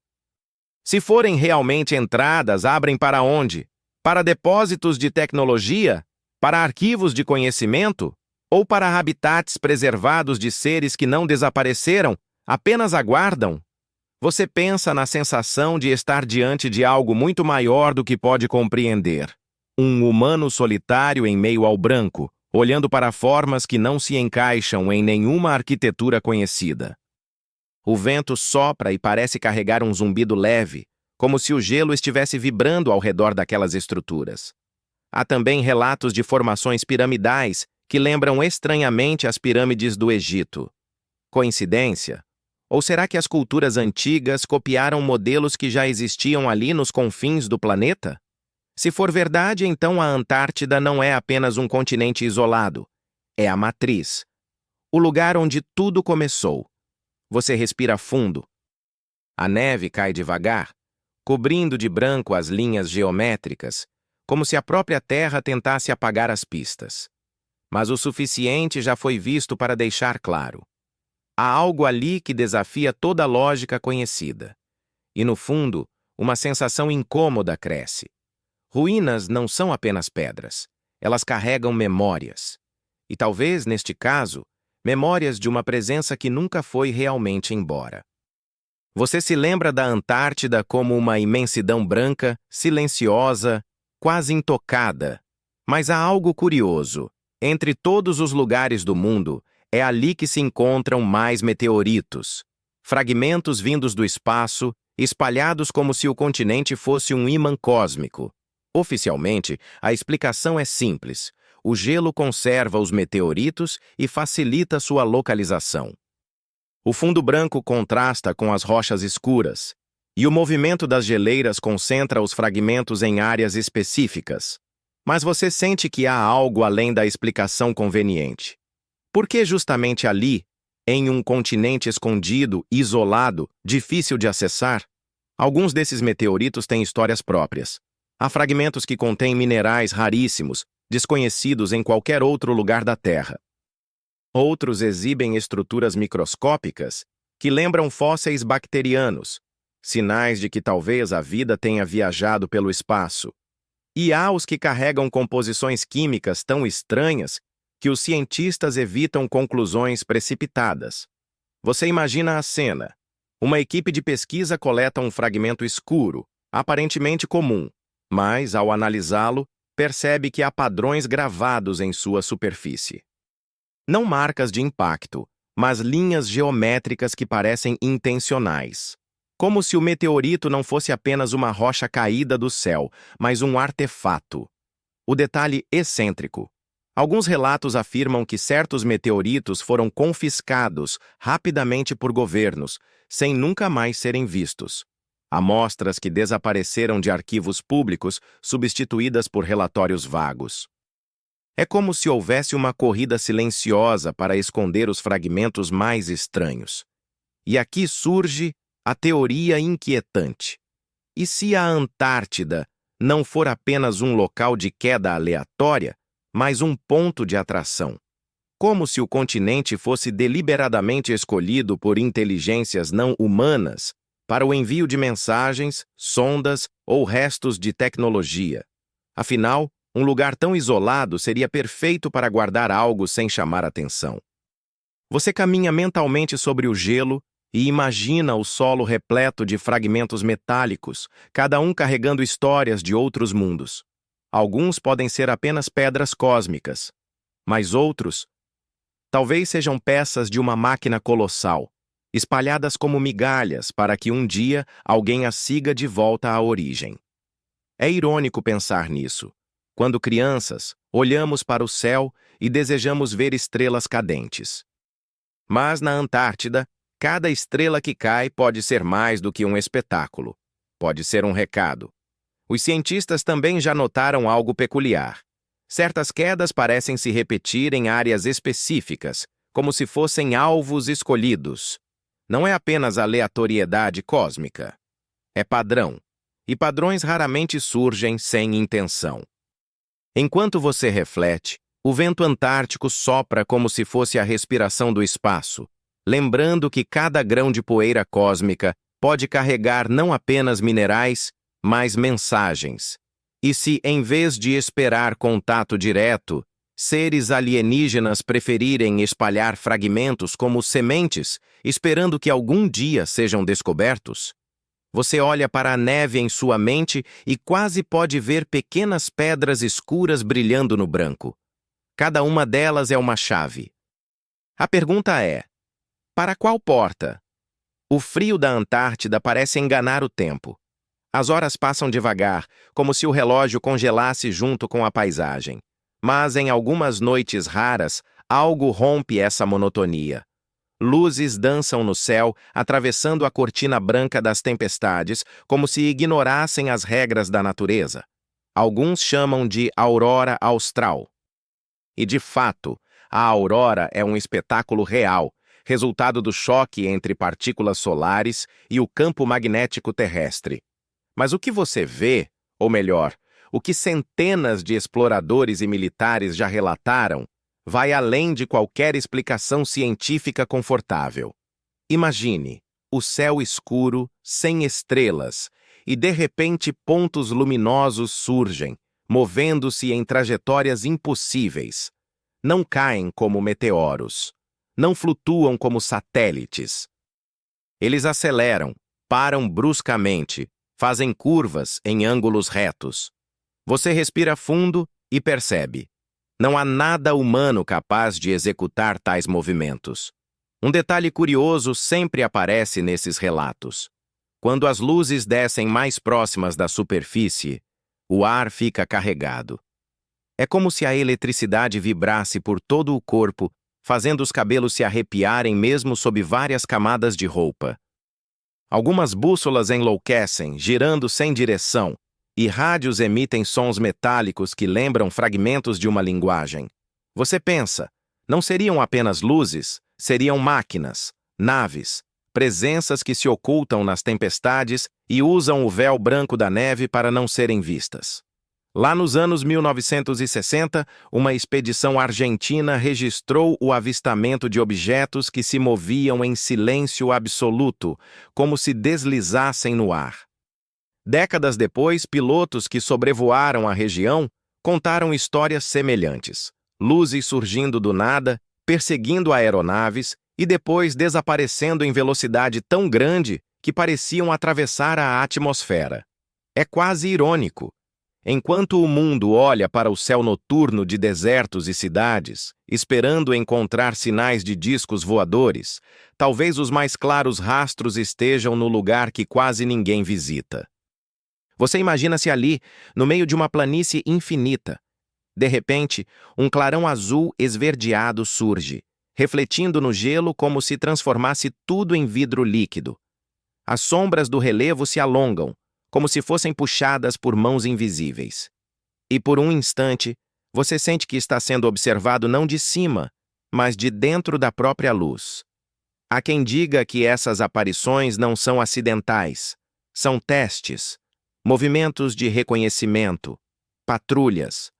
Se forem realmente entradas, abrem para onde? Para depósitos de tecnologia? Para arquivos de conhecimento? Ou para habitats preservados de seres que não desapareceram, apenas aguardam? Você pensa na sensação de estar diante de algo muito maior do que pode compreender. Um humano solitário em meio ao branco, olhando para formas que não se encaixam em nenhuma arquitetura conhecida. O vento sopra e parece carregar um zumbido leve, como se o gelo estivesse vibrando ao redor daquelas estruturas. Há também relatos de formações piramidais que lembram estranhamente as pirâmides do Egito. Coincidência? Ou será que as culturas antigas copiaram modelos que já existiam ali nos confins do planeta? Se for verdade, então a Antártida não é apenas um continente isolado. É a matriz. O lugar onde tudo começou. Você respira fundo. A neve cai devagar, cobrindo de branco as linhas geométricas, como se a própria Terra tentasse apagar as pistas. Mas o suficiente já foi visto para deixar claro. Há algo ali que desafia toda a lógica conhecida. E, no fundo, uma sensação incômoda cresce. Ruínas não são apenas pedras. Elas carregam memórias. E talvez, neste caso, memórias de uma presença que nunca foi realmente embora. Você se lembra da Antártida como uma imensidão branca, silenciosa, quase intocada. Mas há algo curioso. Entre todos os lugares do mundo, é ali que se encontram mais meteoritos. Fragmentos vindos do espaço, espalhados como se o continente fosse um ímã cósmico. Oficialmente, a explicação é simples. O gelo conserva os meteoritos e facilita sua localização. O fundo branco contrasta com as rochas escuras, e o movimento das geleiras concentra os fragmentos em áreas específicas. Mas você sente que há algo além da explicação conveniente. Por que justamente ali, em um continente escondido, isolado, difícil de acessar? Alguns desses meteoritos têm histórias próprias. Há fragmentos que contêm minerais raríssimos, desconhecidos em qualquer outro lugar da Terra. Outros exibem estruturas microscópicas que lembram fósseis bacterianos, sinais de que talvez a vida tenha viajado pelo espaço. E há os que carregam composições químicas tão estranhas que os cientistas evitam conclusões precipitadas. Você imagina a cena. Uma equipe de pesquisa coleta um fragmento escuro, aparentemente comum, mas, ao analisá-lo, percebe que há padrões gravados em sua superfície. Não marcas de impacto, mas linhas geométricas que parecem intencionais. Como se o meteorito não fosse apenas uma rocha caída do céu, mas um artefato. O detalhe excêntrico. Alguns relatos afirmam que certos meteoritos foram confiscados rapidamente por governos, sem nunca mais serem vistos. Amostras que desapareceram de arquivos públicos, substituídas por relatórios vagos. É como se houvesse uma corrida silenciosa para esconder os fragmentos mais estranhos. E aqui surge a teoria inquietante. E se a Antártida não for apenas um local de queda aleatória, mas um ponto de atração? Como se o continente fosse deliberadamente escolhido por inteligências não humanas para o envio de mensagens, sondas ou restos de tecnologia. Afinal, um lugar tão isolado seria perfeito para guardar algo sem chamar atenção. Você caminha mentalmente sobre o gelo e imagina o solo repleto de fragmentos metálicos, cada um carregando histórias de outros mundos. Alguns podem ser apenas pedras cósmicas, mas outros talvez sejam peças de uma máquina colossal, espalhadas como migalhas para que um dia alguém as siga de volta à origem. É irônico pensar nisso. Quando crianças, olhamos para o céu e desejamos ver estrelas cadentes. Mas na Antártida, cada estrela que cai pode ser mais do que um espetáculo. Pode ser um recado. Os cientistas também já notaram algo peculiar. Certas quedas parecem se repetir em áreas específicas, como se fossem alvos escolhidos. Não é apenas aleatoriedade cósmica. É padrão. E padrões raramente surgem sem intenção. Enquanto você reflete, o vento antártico sopra como se fosse a respiração do espaço, lembrando que cada grão de poeira cósmica pode carregar não apenas minerais, mas mensagens. E se, em vez de esperar contato direto, seres alienígenas preferirem espalhar fragmentos como sementes, esperando que algum dia sejam descobertos? Você olha para a neve em sua mente e quase pode ver pequenas pedras escuras brilhando no branco. Cada uma delas é uma chave. A pergunta é: para qual porta? O frio da Antártida parece enganar o tempo. As horas passam devagar, como se o relógio congelasse junto com a paisagem. Mas em algumas noites raras, algo rompe essa monotonia. Luzes dançam no céu, atravessando a cortina branca das tempestades, como se ignorassem as regras da natureza. Alguns chamam de aurora austral. E, de fato, a aurora é um espetáculo real, resultado do choque entre partículas solares e o campo magnético terrestre. Mas o que você vê, ou melhor, o que centenas de exploradores e militares já relataram, vai além de qualquer explicação científica confortável. Imagine o céu escuro, sem estrelas, e de repente pontos luminosos surgem, movendo-se em trajetórias impossíveis. Não caem como meteoros. Não flutuam como satélites. Eles aceleram, param bruscamente, fazem curvas em ângulos retos. Você respira fundo e percebe: não há nada humano capaz de executar tais movimentos. Um detalhe curioso sempre aparece nesses relatos. Quando as luzes descem mais próximas da superfície, o ar fica carregado. É como se a eletricidade vibrasse por todo o corpo, fazendo os cabelos se arrepiarem mesmo sob várias camadas de roupa. Algumas bússolas enlouquecem, girando sem direção, e rádios emitem sons metálicos que lembram fragmentos de uma linguagem. Você pensa, não seriam apenas luzes, seriam máquinas, naves, presenças que se ocultam nas tempestades e usam o véu branco da neve para não serem vistas. Lá nos anos 1960, uma expedição argentina registrou o avistamento de objetos que se moviam em silêncio absoluto, como se deslizassem no ar. Décadas depois, pilotos que sobrevoaram a região contaram histórias semelhantes. Luzes surgindo do nada, perseguindo aeronaves e depois desaparecendo em velocidade tão grande que pareciam atravessar a atmosfera. É quase irônico. Enquanto o mundo olha para o céu noturno de desertos e cidades, esperando encontrar sinais de discos voadores, talvez os mais claros rastros estejam no lugar que quase ninguém visita. Você imagina-se ali, no meio de uma planície infinita. De repente, um clarão azul esverdeado surge, refletindo no gelo como se transformasse tudo em vidro líquido. As sombras do relevo se alongam, como se fossem puxadas por mãos invisíveis. E por um instante, você sente que está sendo observado não de cima, mas de dentro da própria luz. Há quem diga que essas aparições não são acidentais, são testes, movimentos de reconhecimento, patrulhas.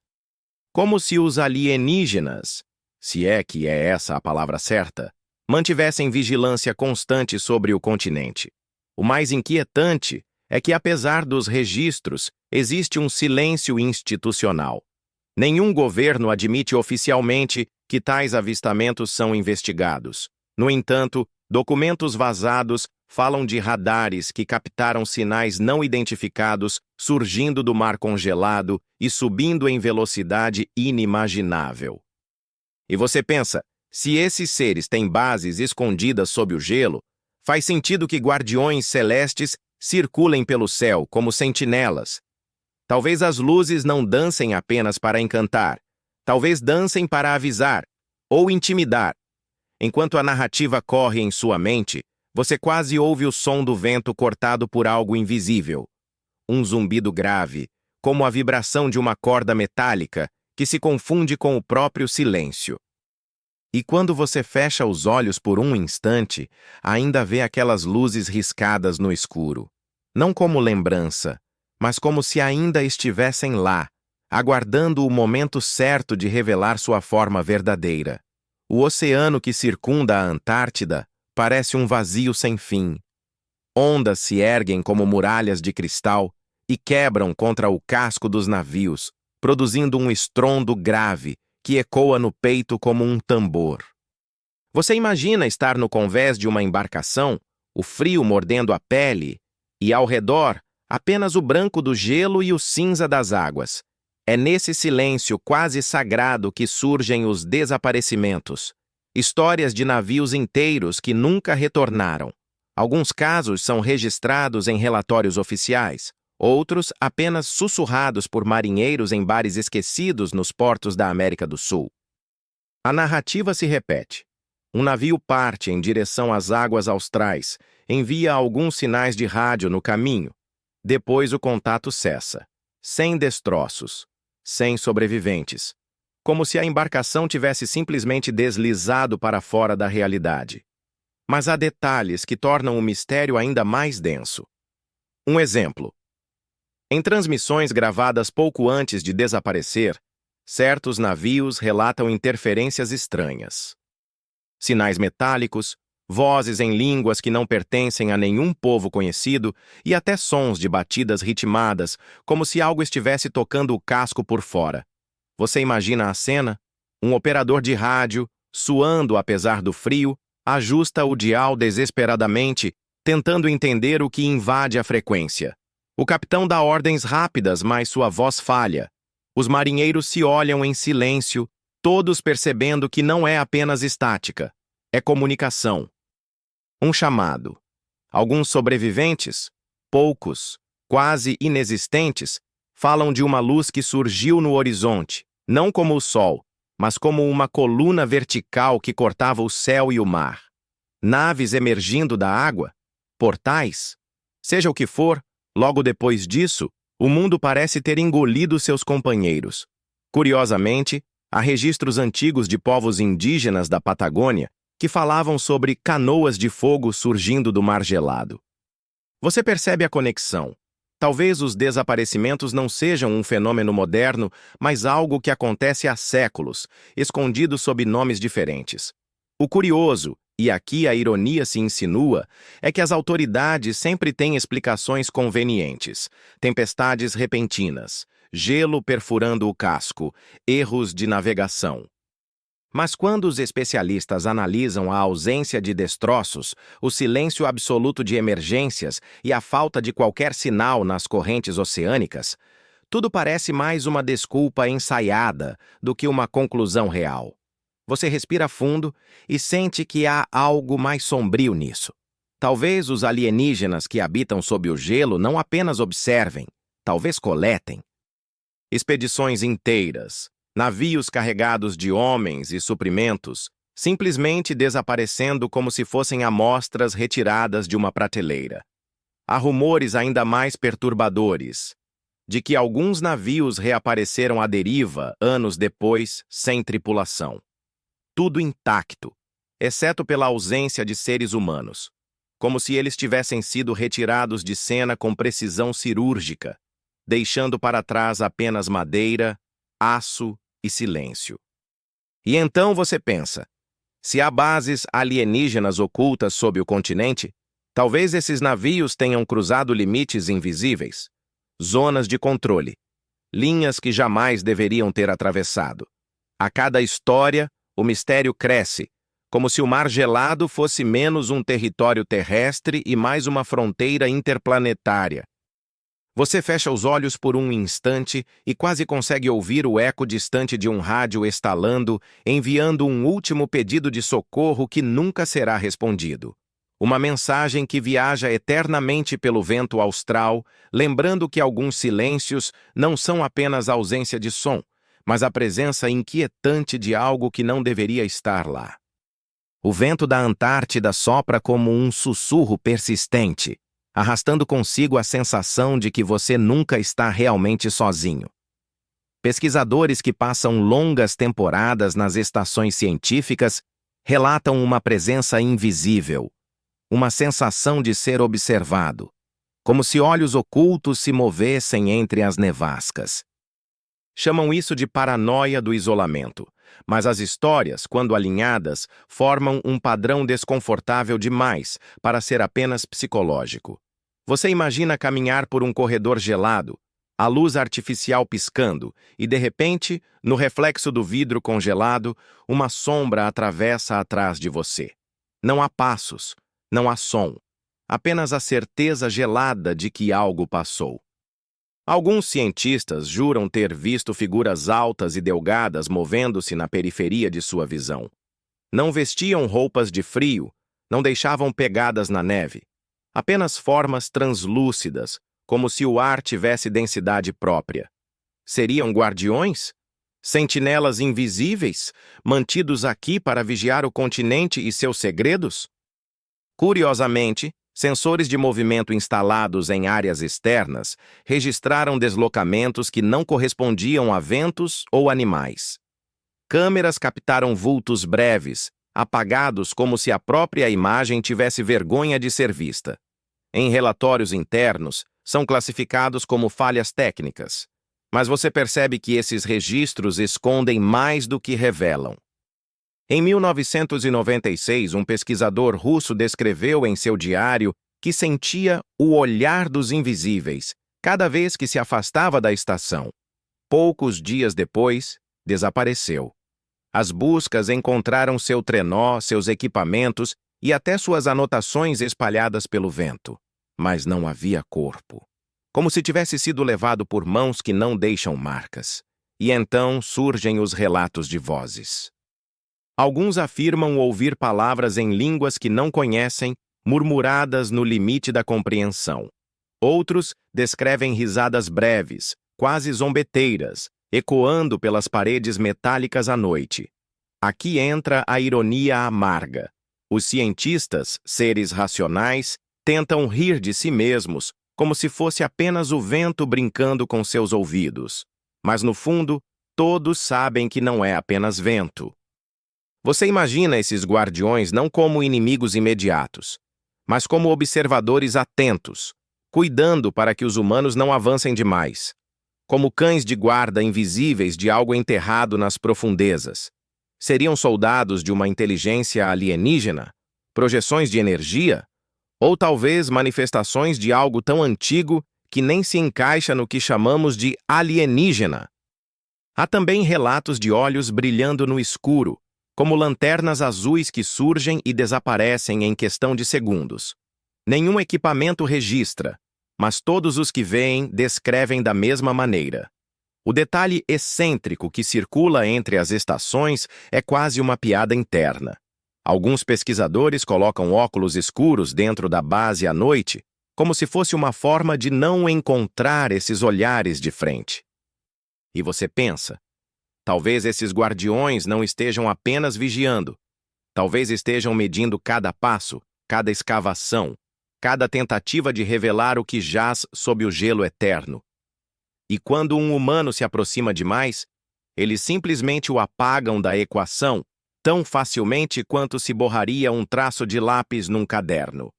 Como se os alienígenas, se é que é essa a palavra certa, mantivessem vigilância constante sobre o continente. O mais inquietante é que, apesar dos registros, existe um silêncio institucional. Nenhum governo admite oficialmente que tais avistamentos são investigados. No entanto, documentos vazados falam de radares que captaram sinais não identificados surgindo do mar congelado e subindo em velocidade inimaginável. E você pensa, se esses seres têm bases escondidas sob o gelo, faz sentido que guardiões celestes circulem pelo céu como sentinelas. Talvez as luzes não dancem apenas para encantar, talvez dancem para avisar ou intimidar. Enquanto a narrativa corre em sua mente, você quase ouve o som do vento cortado por algo invisível. Um zumbido grave, como a vibração de uma corda metálica que se confunde com o próprio silêncio. E quando você fecha os olhos por um instante, ainda vê aquelas luzes riscadas no escuro. Não como lembrança, mas como se ainda estivessem lá, aguardando o momento certo de revelar sua forma verdadeira. O oceano que circunda a Antártida parece um vazio sem fim. Ondas se erguem como muralhas de cristal e quebram contra o casco dos navios, produzindo um estrondo grave que ecoa no peito como um tambor. Você imagina estar no convés de uma embarcação, o frio mordendo a pele, e ao redor apenas o branco do gelo e o cinza das águas. É nesse silêncio quase sagrado que surgem os desaparecimentos, histórias de navios inteiros que nunca retornaram. Alguns casos são registrados em relatórios oficiais, outros apenas sussurrados por marinheiros em bares esquecidos nos portos da América do Sul. A narrativa se repete. Um navio parte em direção às águas austrais, envia alguns sinais de rádio no caminho. Depois o contato cessa, sem destroços, sem sobreviventes, como se a embarcação tivesse simplesmente deslizado para fora da realidade. Mas há detalhes que tornam o mistério ainda mais denso. Um exemplo. Em transmissões gravadas pouco antes de desaparecer, certos navios relatam interferências estranhas. Sinais metálicos, vozes em línguas que não pertencem a nenhum povo conhecido e até sons de batidas ritmadas, como se algo estivesse tocando o casco por fora. Você imagina a cena? Um operador de rádio, suando apesar do frio, ajusta o dial desesperadamente, tentando entender o que invade a frequência. O capitão dá ordens rápidas, mas sua voz falha. Os marinheiros se olham em silêncio, todos percebendo que não é apenas estática, é comunicação. Um chamado. Alguns sobreviventes, poucos, quase inexistentes, falam de uma luz que surgiu no horizonte, não como o sol, mas como uma coluna vertical que cortava o céu e o mar. Naves emergindo da água? Portais? Seja o que for, logo depois disso, o mundo parece ter engolido seus companheiros. Curiosamente, há registros antigos de povos indígenas da Patagônia que falavam sobre canoas de fogo surgindo do mar gelado. Você percebe a conexão. Talvez os desaparecimentos não sejam um fenômeno moderno, mas algo que acontece há séculos, escondido sob nomes diferentes. O curioso, e aqui a ironia se insinua, é que as autoridades sempre têm explicações convenientes. Tempestades repentinas, gelo perfurando o casco, erros de navegação. Mas quando os especialistas analisam a ausência de destroços, o silêncio absoluto de emergências e a falta de qualquer sinal nas correntes oceânicas, Tudo parece mais uma desculpa ensaiada do que uma conclusão real. Você respira fundo e sente que há algo mais sombrio nisso. Talvez os alienígenas que habitam sob o gelo não apenas observem, talvez coletem. Expedições inteiras, navios carregados de homens e suprimentos, simplesmente desaparecendo como se fossem amostras retiradas de uma prateleira. Há rumores ainda mais perturbadores, de que alguns navios reapareceram à deriva anos depois, sem tripulação. Tudo intacto, exceto pela ausência de seres humanos, como se eles tivessem sido retirados de cena com precisão cirúrgica, deixando para trás apenas madeira, aço e silêncio. E então você pensa, se há bases alienígenas ocultas sob o continente, talvez esses navios tenham cruzado limites invisíveis, zonas de controle, linhas que jamais deveriam ter atravessado. A cada história, o mistério cresce, como se o mar gelado fosse menos um território terrestre e mais uma fronteira interplanetária. Você fecha os olhos por um instante e quase consegue ouvir o eco distante de um rádio estalando, enviando um último pedido de socorro que nunca será respondido. Uma mensagem que viaja eternamente pelo vento austral, lembrando que alguns silêncios não são apenas ausência de som, mas a presença inquietante de algo que não deveria estar lá. O vento da Antártida sopra como um sussurro persistente, arrastando consigo a sensação de que você nunca está realmente sozinho. Pesquisadores que passam longas temporadas nas estações científicas relatam uma presença invisível, uma sensação de ser observado, como se olhos ocultos se movessem entre as nevascas. Chamam isso de paranoia do isolamento, mas as histórias, quando alinhadas, formam um padrão desconfortável demais para ser apenas psicológico. Você imagina caminhar por um corredor gelado, a luz artificial piscando, e de repente, no reflexo do vidro congelado, uma sombra atravessa atrás de você. Não há passos, não há som, apenas a certeza gelada de que algo passou. Alguns cientistas juram ter visto figuras altas e delgadas movendo-se na periferia de sua visão. Não vestiam roupas de frio, não deixavam pegadas na neve. Apenas formas translúcidas, como se o ar tivesse densidade própria. Seriam guardiões? Sentinelas invisíveis, mantidos aqui para vigiar o continente e seus segredos? Curiosamente, sensores de movimento instalados em áreas externas registraram deslocamentos que não correspondiam a ventos ou animais. Câmeras captaram vultos breves, apagados como se a própria imagem tivesse vergonha de ser vista. Em relatórios internos, são classificados como falhas técnicas. Mas você percebe que esses registros escondem mais do que revelam. Em 1996, um pesquisador russo descreveu em seu diário que sentia o olhar dos invisíveis cada vez que se afastava da estação. Poucos dias depois, desapareceu. As buscas encontraram seu trenó, seus equipamentos e até suas anotações espalhadas pelo vento. Mas não havia corpo. Como se tivesse sido levado por mãos que não deixam marcas. E então surgem os relatos de vozes. Alguns afirmam ouvir palavras em línguas que não conhecem, murmuradas no limite da compreensão. Outros descrevem risadas breves, quase zombeteiras, ecoando pelas paredes metálicas à noite. Aqui entra a ironia amarga. Os cientistas, seres racionais, tentam rir de si mesmos, como se fosse apenas o vento brincando com seus ouvidos. Mas, no fundo, todos sabem que não é apenas vento. Você imagina esses guardiões não como inimigos imediatos, mas como observadores atentos, cuidando para que os humanos não avancem demais, como cães de guarda invisíveis de algo enterrado nas profundezas. Seriam soldados de uma inteligência alienígena? Projeções de energia? Ou talvez manifestações de algo tão antigo que nem se encaixa no que chamamos de alienígena? Há também relatos de olhos brilhando no escuro, como lanternas azuis que surgem e desaparecem em questão de segundos. Nenhum equipamento registra, mas todos os que veem descrevem da mesma maneira. O detalhe excêntrico que circula entre as estações é quase uma piada interna. Alguns pesquisadores colocam óculos escuros dentro da base à noite, como se fosse uma forma de não encontrar esses olhares de frente. E você pensa, talvez esses guardiões não estejam apenas vigiando. Talvez estejam medindo cada passo, cada escavação, cada tentativa de revelar o que jaz sob o gelo eterno. E quando um humano se aproxima demais, eles simplesmente o apagam da equação tão facilmente quanto se borraria um traço de lápis num caderno.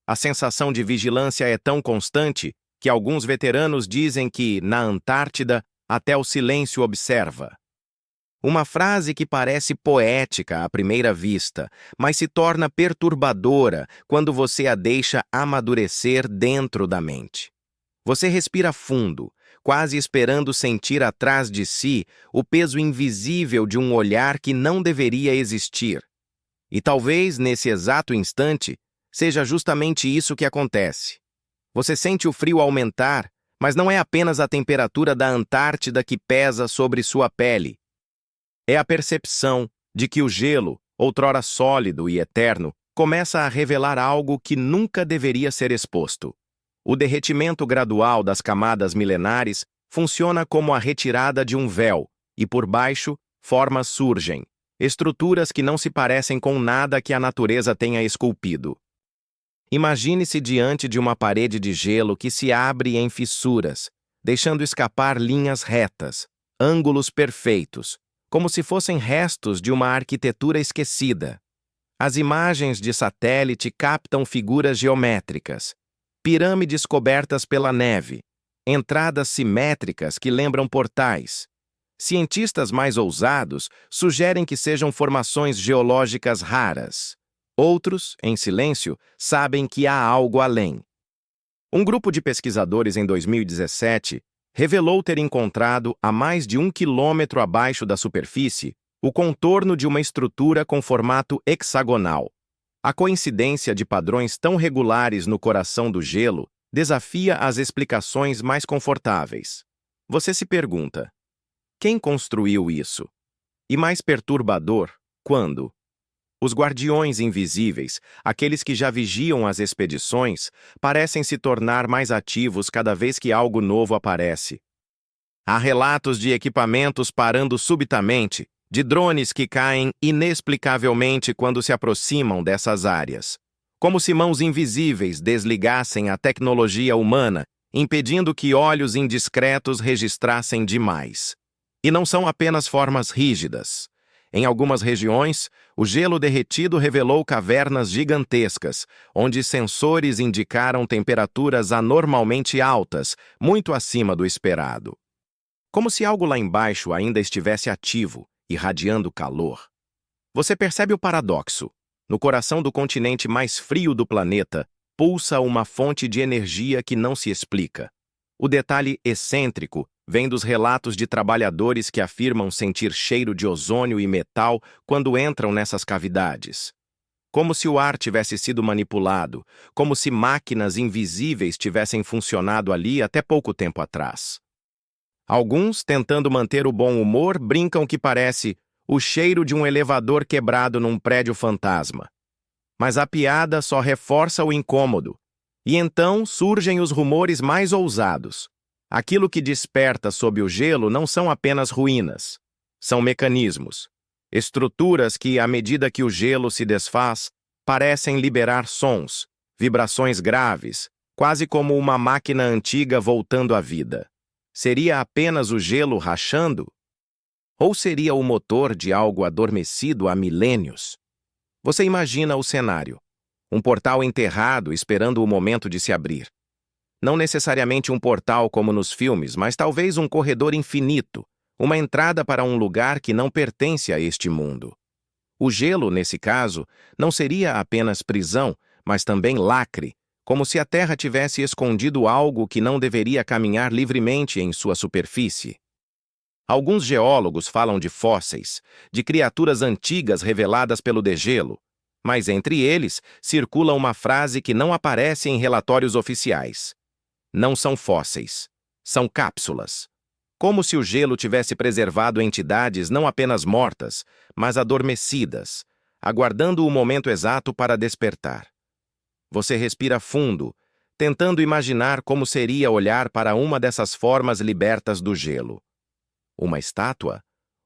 A sensação de vigilância é tão constante que alguns veteranos dizem que, na Antártida, até o silêncio observa. Uma frase que parece poética à primeira vista, mas se torna perturbadora quando você a deixa amadurecer dentro da mente. Você respira fundo, quase esperando sentir atrás de si o peso invisível de um olhar que não deveria existir. E talvez, nesse exato instante, seja justamente isso que acontece. Você sente o frio aumentar, mas não é apenas a temperatura da Antártida que pesa sobre sua pele. É a percepção de que o gelo, outrora sólido e eterno, começa a revelar algo que nunca deveria ser exposto. O derretimento gradual das camadas milenares funciona como a retirada de um véu, e por baixo, formas surgem, estruturas que não se parecem com nada que a natureza tenha esculpido. Imagine-se diante de uma parede de gelo que se abre em fissuras, deixando escapar linhas retas, ângulos perfeitos, como se fossem restos de uma arquitetura esquecida. As imagens de satélite captam figuras geométricas, pirâmides cobertas pela neve, entradas simétricas que lembram portais. Cientistas mais ousados sugerem que sejam formações geológicas raras. Outros, em silêncio, sabem que há algo além. Um grupo de pesquisadores em 2017 revelou ter encontrado, a mais de 1 quilômetro abaixo da superfície, o contorno de uma estrutura com formato hexagonal. A coincidência de padrões tão regulares no coração do gelo desafia as explicações mais confortáveis. Você se pergunta, quem construiu isso? E mais perturbador, quando? Os guardiões invisíveis, aqueles que já vigiam as expedições, parecem se tornar mais ativos cada vez que algo novo aparece. Há relatos de equipamentos parando subitamente, de drones que caem inexplicavelmente quando se aproximam dessas áreas. Como se mãos invisíveis desligassem a tecnologia humana, impedindo que olhos indiscretos registrassem demais. E não são apenas formas rígidas. Em algumas regiões, o gelo derretido revelou cavernas gigantescas, onde sensores indicaram temperaturas anormalmente altas, muito acima do esperado. Como se algo lá embaixo ainda estivesse ativo, irradiando calor. Você percebe o paradoxo. No coração do continente mais frio do planeta, pulsa uma fonte de energia que não se explica. O detalhe excêntrico vem dos relatos de trabalhadores que afirmam sentir cheiro de ozônio e metal quando entram nessas cavidades. Como se o ar tivesse sido manipulado, como se máquinas invisíveis tivessem funcionado ali até pouco tempo atrás. Alguns, tentando manter o bom humor, brincam que parece o cheiro de um elevador quebrado num prédio fantasma. Mas a piada só reforça o incômodo. E então surgem os rumores mais ousados. Aquilo que desperta sob o gelo não são apenas ruínas. São mecanismos. Estruturas que, à medida que o gelo se desfaz, parecem liberar sons, vibrações graves, quase como uma máquina antiga voltando à vida. Seria apenas o gelo rachando? Ou seria o motor de algo adormecido há milênios? Você imagina o cenário. Um portal enterrado esperando o momento de se abrir. Não necessariamente um portal como nos filmes, mas talvez um corredor infinito, uma entrada para um lugar que não pertence a este mundo. O gelo, nesse caso, não seria apenas prisão, mas também lacre, como se a Terra tivesse escondido algo que não deveria caminhar livremente em sua superfície. Alguns geólogos falam de fósseis, de criaturas antigas reveladas pelo degelo, mas entre eles circula uma frase que não aparece em relatórios oficiais. Não são fósseis. São cápsulas. Como se o gelo tivesse preservado entidades não apenas mortas, mas adormecidas, aguardando o momento exato para despertar. Você respira fundo, tentando imaginar como seria olhar para uma dessas formas libertas do gelo. Uma estátua?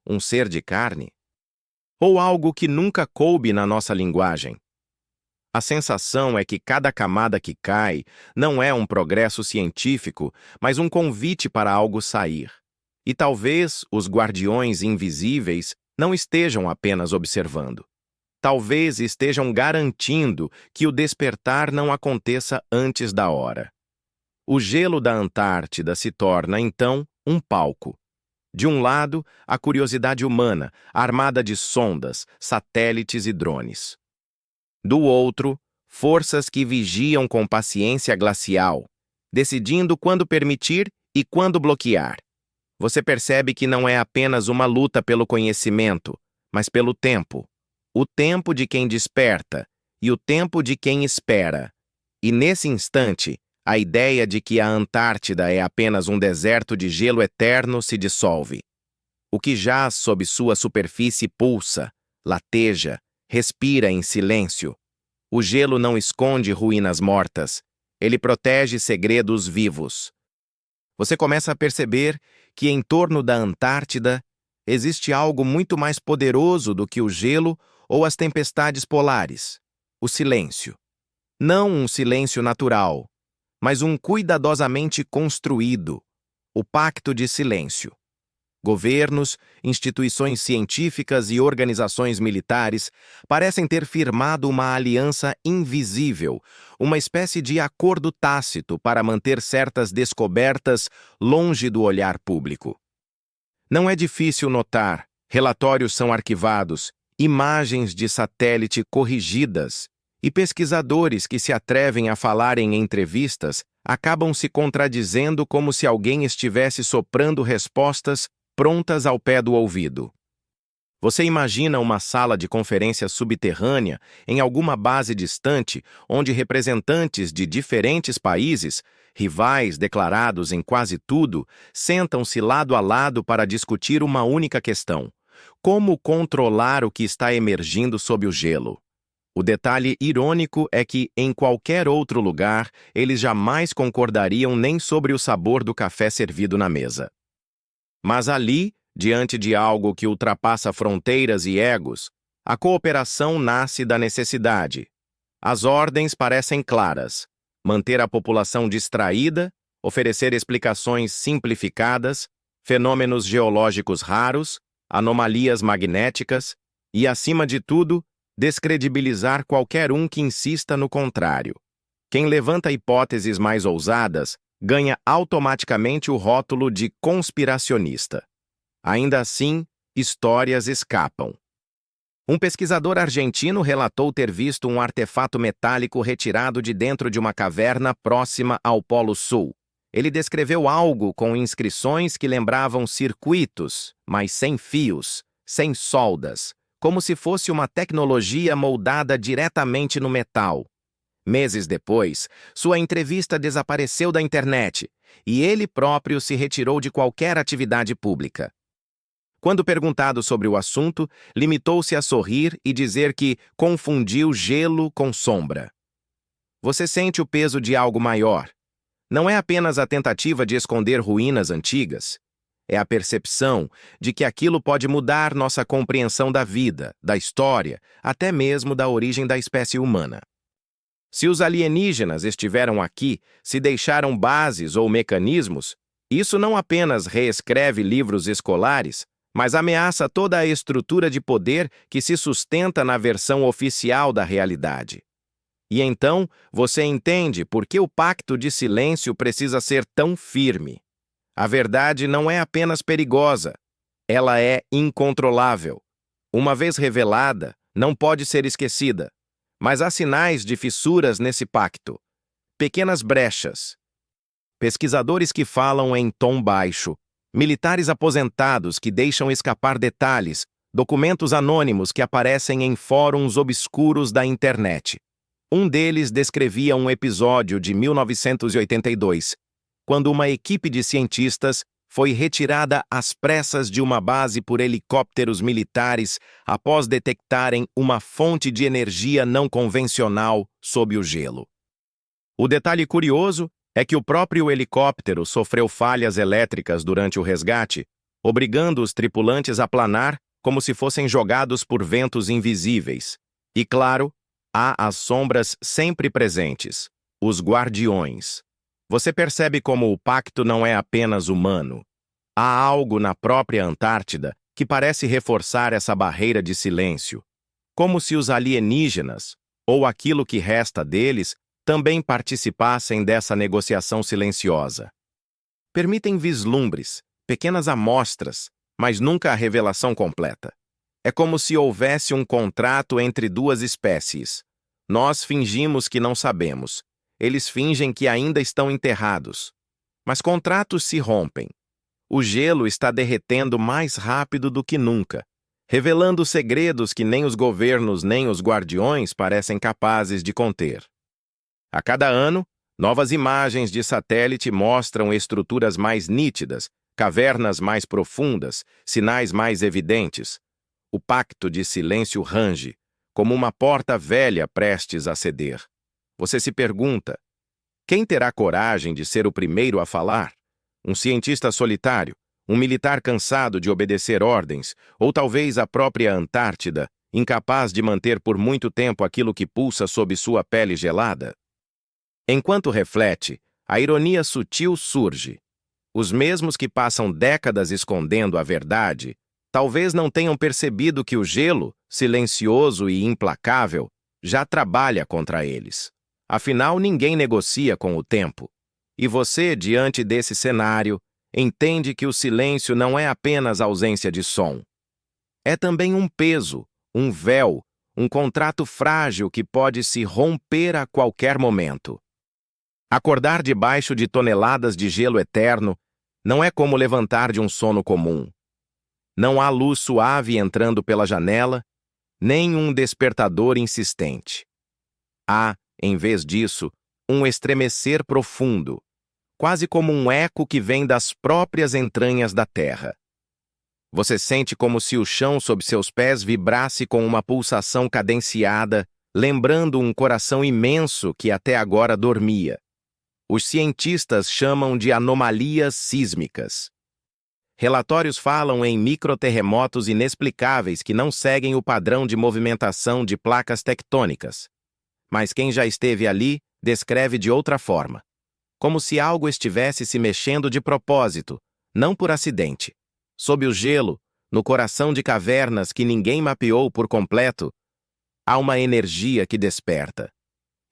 Um ser de carne? Ou algo que nunca coube na nossa linguagem? A sensação é que cada camada que cai não é um progresso científico, mas um convite para algo sair. E talvez os guardiões invisíveis não estejam apenas observando. Talvez estejam garantindo que o despertar não aconteça antes da hora. O gelo da Antártida se torna, então, um palco. De um lado, a curiosidade humana, armada de sondas, satélites e drones. Do outro, forças que vigiam com paciência glacial, decidindo quando permitir e quando bloquear. Você percebe que não é apenas uma luta pelo conhecimento, mas pelo tempo. O tempo de quem desperta e o tempo de quem espera. E nesse instante, a ideia de que a Antártida é apenas um deserto de gelo eterno se dissolve. O que jaz sob sua superfície pulsa, lateja, respira em silêncio. O gelo não esconde ruínas mortas, ele protege segredos vivos. Você começa a perceber que em torno da Antártida existe algo muito mais poderoso do que o gelo ou as tempestades polares: o silêncio. Não um silêncio natural, mas um cuidadosamente construído, o Pacto de Silêncio. Governos, instituições científicas e organizações militares parecem ter firmado uma aliança invisível, uma espécie de acordo tácito para manter certas descobertas longe do olhar público. Não é difícil notar, relatórios são arquivados, imagens de satélite corrigidas, e pesquisadores que se atrevem a falar em entrevistas acabam se contradizendo como se alguém estivesse soprando respostas prontas ao pé do ouvido. Você imagina uma sala de conferência subterrânea em alguma base distante, onde representantes de diferentes países, rivais declarados em quase tudo, sentam-se lado a lado para discutir uma única questão: como controlar o que está emergindo sob o gelo? O detalhe irônico é que, em qualquer outro lugar, eles jamais concordariam nem sobre o sabor do café servido na mesa. Mas ali, diante de algo que ultrapassa fronteiras e egos, a cooperação nasce da necessidade. As ordens parecem claras: manter a população distraída, oferecer explicações simplificadas, fenômenos geológicos raros, anomalias magnéticas e, acima de tudo, descredibilizar qualquer um que insista no contrário. Quem levanta hipóteses mais ousadas ganha automaticamente o rótulo de conspiracionista. Ainda assim, histórias escapam. Um pesquisador argentino relatou ter visto um artefato metálico retirado de dentro de uma caverna próxima ao Polo Sul. Ele descreveu algo com inscrições que lembravam circuitos, mas sem fios, sem soldas, como se fosse uma tecnologia moldada diretamente no metal. Meses depois, sua entrevista desapareceu da internet e ele próprio se retirou de qualquer atividade pública. Quando perguntado sobre o assunto, limitou-se a sorrir e dizer que confundiu gelo com sombra. Você sente o peso de algo maior. Não é apenas a tentativa de esconder ruínas antigas. É a percepção de que aquilo pode mudar nossa compreensão da vida, da história, até mesmo da origem da espécie humana. Se os alienígenas estiveram aqui, se deixaram bases ou mecanismos, isso não apenas reescreve livros escolares, mas ameaça toda a estrutura de poder que se sustenta na versão oficial da realidade. E então, você entende por que o pacto de silêncio precisa ser tão firme. A verdade não é apenas perigosa, ela é incontrolável. Uma vez revelada, não pode ser esquecida. Mas há sinais de fissuras nesse pacto. Pequenas brechas. Pesquisadores que falam em tom baixo, militares aposentados que deixam escapar detalhes, documentos anônimos que aparecem em fóruns obscuros da internet. Um deles descrevia um episódio de 1982, quando uma equipe de cientistas foi retirada às pressas de uma base por helicópteros militares após detectarem uma fonte de energia não convencional sob o gelo. O detalhe curioso é que o próprio helicóptero sofreu falhas elétricas durante o resgate, obrigando os tripulantes a planar como se fossem jogados por ventos invisíveis. E, claro, há as sombras sempre presentes, os guardiões. Você percebe como o pacto não é apenas humano. Há algo na própria Antártida que parece reforçar essa barreira de silêncio, como se os alienígenas, ou aquilo que resta deles, também participassem dessa negociação silenciosa. Permitem vislumbres, pequenas amostras, mas nunca a revelação completa. É como se houvesse um contrato entre duas espécies. Nós fingimos que não sabemos. Eles fingem que ainda estão enterrados. Mas contratos se rompem. O gelo está derretendo mais rápido do que nunca, revelando segredos que nem os governos nem os guardiões parecem capazes de conter. A cada ano, novas imagens de satélite mostram estruturas mais nítidas, cavernas mais profundas, sinais mais evidentes. O pacto de silêncio range, como uma porta velha prestes a ceder. Você se pergunta: quem terá coragem de ser o primeiro a falar? Um cientista solitário, um militar cansado de obedecer ordens, ou talvez a própria Antártida, incapaz de manter por muito tempo aquilo que pulsa sob sua pele gelada? Enquanto reflete, a ironia sutil surge. Os mesmos que passam décadas escondendo a verdade, talvez não tenham percebido que o gelo, silencioso e implacável, já trabalha contra eles. Afinal, ninguém negocia com o tempo. E você, diante desse cenário, entende que o silêncio não é apenas ausência de som. É também um peso, um véu, um contrato frágil que pode se romper a qualquer momento. Acordar debaixo de toneladas de gelo eterno não é como levantar de um sono comum. Não há luz suave entrando pela janela, nem um despertador insistente. Há, em vez disso, um estremecer profundo, quase como um eco que vem das próprias entranhas da terra. Você sente como se o chão sob seus pés vibrasse com uma pulsação cadenciada, lembrando um coração imenso que até agora dormia. Os cientistas chamam de anomalias sísmicas. Relatórios falam em microterremotos inexplicáveis que não seguem o padrão de movimentação de placas tectônicas. Mas quem já esteve ali descreve de outra forma. Como se algo estivesse se mexendo de propósito, não por acidente. Sob o gelo, no coração de cavernas que ninguém mapeou por completo, há uma energia que desperta.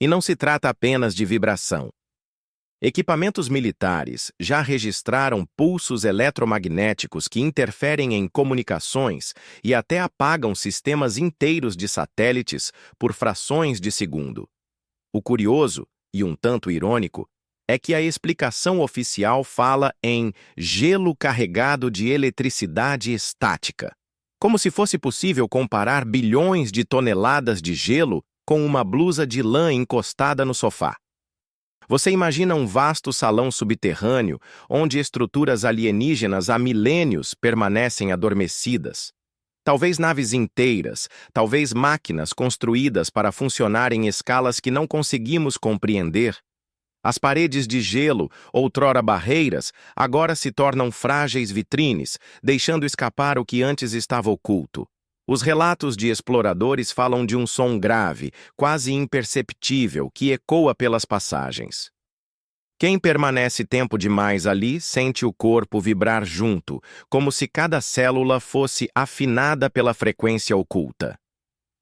E não se trata apenas de vibração. Equipamentos militares já registraram pulsos eletromagnéticos que interferem em comunicações e até apagam sistemas inteiros de satélites por frações de segundo. O curioso, e um tanto irônico, é que a explicação oficial fala em gelo carregado de eletricidade estática, como se fosse possível comparar bilhões de toneladas de gelo com uma blusa de lã encostada no sofá. Você imagina um vasto salão subterrâneo onde estruturas alienígenas há milênios permanecem adormecidas. Talvez naves inteiras, talvez máquinas construídas para funcionar em escalas que não conseguimos compreender. As paredes de gelo, outrora barreiras, agora se tornam frágeis vitrines, deixando escapar o que antes estava oculto. Os relatos de exploradores falam de um som grave, quase imperceptível, que ecoa pelas passagens. Quem permanece tempo demais ali sente o corpo vibrar junto, como se cada célula fosse afinada pela frequência oculta.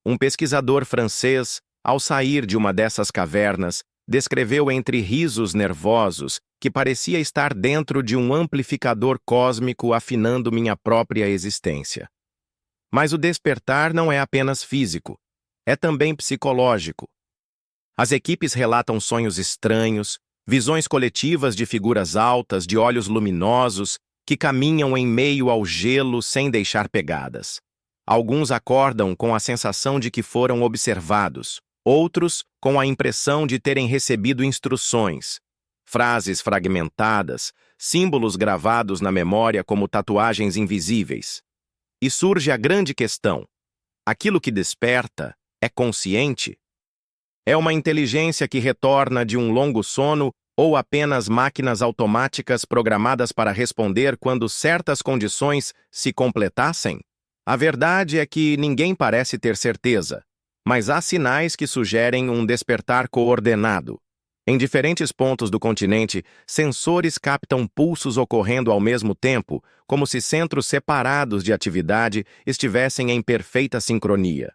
Um pesquisador francês, ao sair de uma dessas cavernas, descreveu entre risos nervosos que parecia estar dentro de um amplificador cósmico afinando minha própria existência. Mas o despertar não é apenas físico, é também psicológico. As equipes relatam sonhos estranhos, visões coletivas de figuras altas, de olhos luminosos, que caminham em meio ao gelo sem deixar pegadas. Alguns acordam com a sensação de que foram observados, outros com a impressão de terem recebido instruções. frases fragmentadas, símbolos gravados na memória como tatuagens invisíveis. E surge a grande questão: aquilo que desperta é consciente? É uma inteligência que retorna de um longo sono ou apenas máquinas automáticas programadas para responder quando certas condições se completassem? A verdade é que ninguém parece ter certeza, mas há sinais que sugerem um despertar coordenado. Em diferentes pontos do continente, sensores captam pulsos ocorrendo ao mesmo tempo, como se centros separados de atividade estivessem em perfeita sincronia.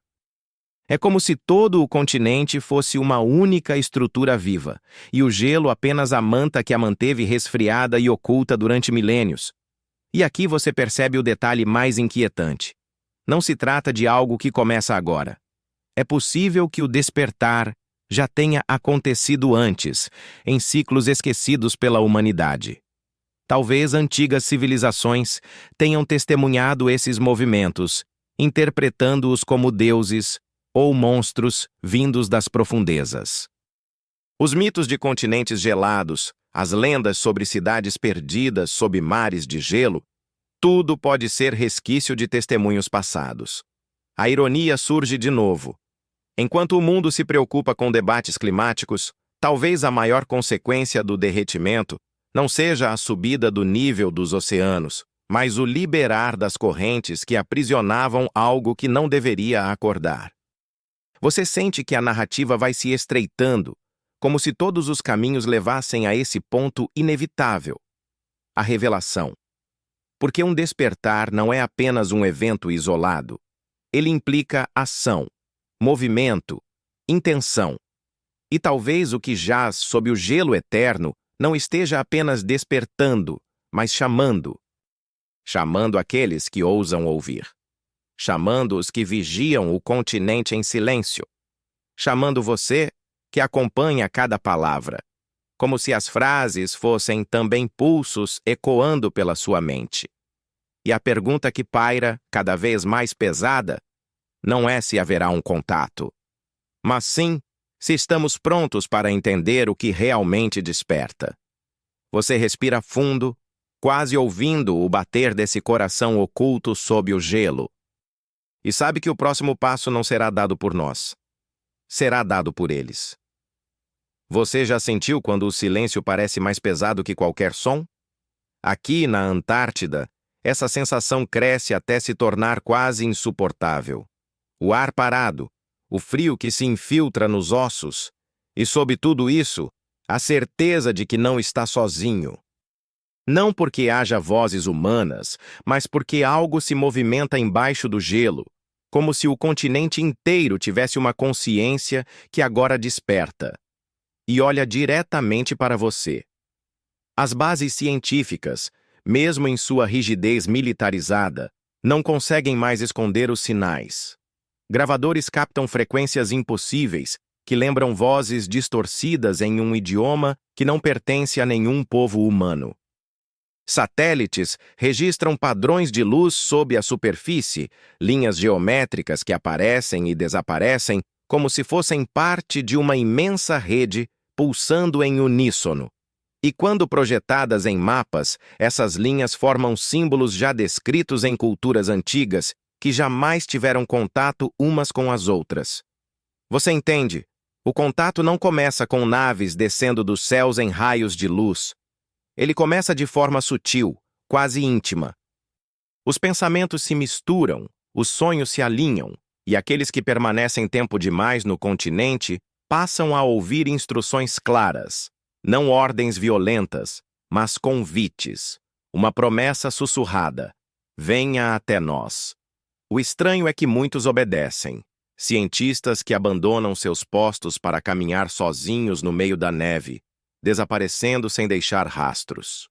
É como se todo o continente fosse uma única estrutura viva, e o gelo apenas a manta que a manteve resfriada e oculta durante milênios. E aqui você percebe o detalhe mais inquietante. Não se trata de algo que começa agora. É possível que o despertar já tenha acontecido antes, em ciclos esquecidos pela humanidade. Talvez antigas civilizações tenham testemunhado esses movimentos, interpretando-os como deuses ou monstros vindos das profundezas. Os mitos de continentes gelados, as lendas sobre cidades perdidas sob mares de gelo, tudo pode ser resquício de testemunhos passados. A ironia surge de novo. Enquanto o mundo se preocupa com debates climáticos, talvez a maior consequência do derretimento não seja a subida do nível dos oceanos, mas o liberar das correntes que aprisionavam algo que não deveria acordar. Você sente que a narrativa vai se estreitando, como se todos os caminhos levassem a esse ponto inevitável: a revelação. Porque um despertar não é apenas um evento isolado. Ele implica ação, movimento, intenção. E talvez o que jaz sob o gelo eterno não esteja apenas despertando, mas chamando. Chamando aqueles que ousam ouvir. Chamando os que vigiam o continente em silêncio. Chamando você, que acompanha cada palavra, como se as frases fossem também pulsos ecoando pela sua mente. E a pergunta que paira, cada vez mais pesada, não é se haverá um contato, mas sim se estamos prontos para entender o que realmente desperta. Você respira fundo, quase ouvindo o bater desse coração oculto sob o gelo. E sabe que o próximo passo não será dado por nós. Será dado por eles. Você já sentiu quando o silêncio parece mais pesado que qualquer som? Aqui, na Antártida, essa sensação cresce até se tornar quase insuportável. O ar parado, o frio que se infiltra nos ossos, e sob tudo isso, a certeza de que não está sozinho. Não porque haja vozes humanas, mas porque algo se movimenta embaixo do gelo, como se o continente inteiro tivesse uma consciência que agora desperta e olha diretamente para você. As bases científicas, mesmo em sua rigidez militarizada, não conseguem mais esconder os sinais. Gravadores captam frequências impossíveis que lembram vozes distorcidas em um idioma que não pertence a nenhum povo humano. Satélites registram padrões de luz sob a superfície, linhas geométricas que aparecem e desaparecem como se fossem parte de uma imensa rede pulsando em uníssono. E quando projetadas em mapas, essas linhas formam símbolos já descritos em culturas antigas que jamais tiveram contato umas com as outras. Você entende? O contato não começa com naves descendo dos céus em raios de luz. Ele começa de forma sutil, quase íntima. Os pensamentos se misturam, os sonhos se alinham, e aqueles que permanecem tempo demais no continente passam a ouvir instruções claras, não ordens violentas, mas convites, uma promessa sussurrada: venha até nós. O estranho é que muitos obedecem. Cientistas que abandonam seus postos para caminhar sozinhos no meio da neve, desaparecendo sem deixar rastros.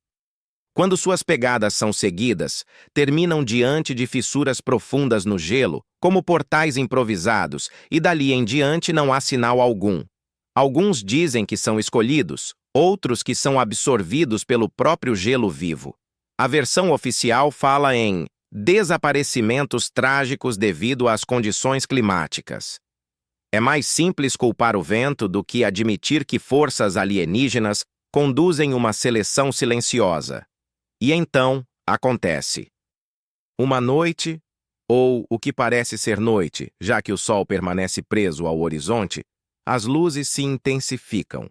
Quando suas pegadas são seguidas, terminam diante de fissuras profundas no gelo, como portais improvisados, e dali em diante não há sinal algum. Alguns dizem que são escolhidos, outros que são absorvidos pelo próprio gelo vivo. A versão oficial fala em desaparecimentos trágicos devido às condições climáticas. É mais simples culpar o vento do que admitir que forças alienígenas conduzem uma seleção silenciosa. E então, acontece. Uma noite, ou o que parece ser noite, já que o sol permanece preso ao horizonte, as luzes se intensificam.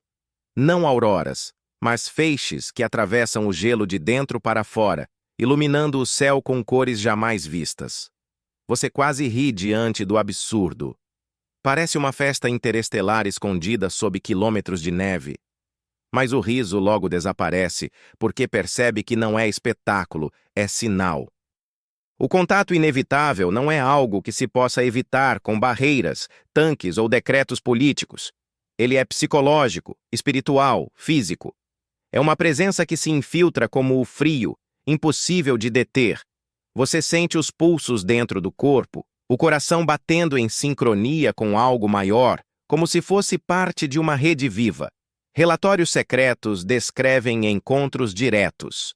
Não auroras, mas feixes que atravessam o gelo de dentro para fora, iluminando o céu com cores jamais vistas. Você quase ri diante do absurdo. Parece uma festa interestelar escondida sob quilômetros de neve. Mas o riso logo desaparece, porque percebe que não é espetáculo, é sinal. O contato inevitável não é algo que se possa evitar com barreiras, tanques ou decretos políticos. Ele é psicológico, espiritual, físico. É uma presença que se infiltra como o frio, impossível de deter. Você sente os pulsos dentro do corpo, o coração batendo em sincronia com algo maior, como se fosse parte de uma rede viva. Relatórios secretos descrevem encontros diretos.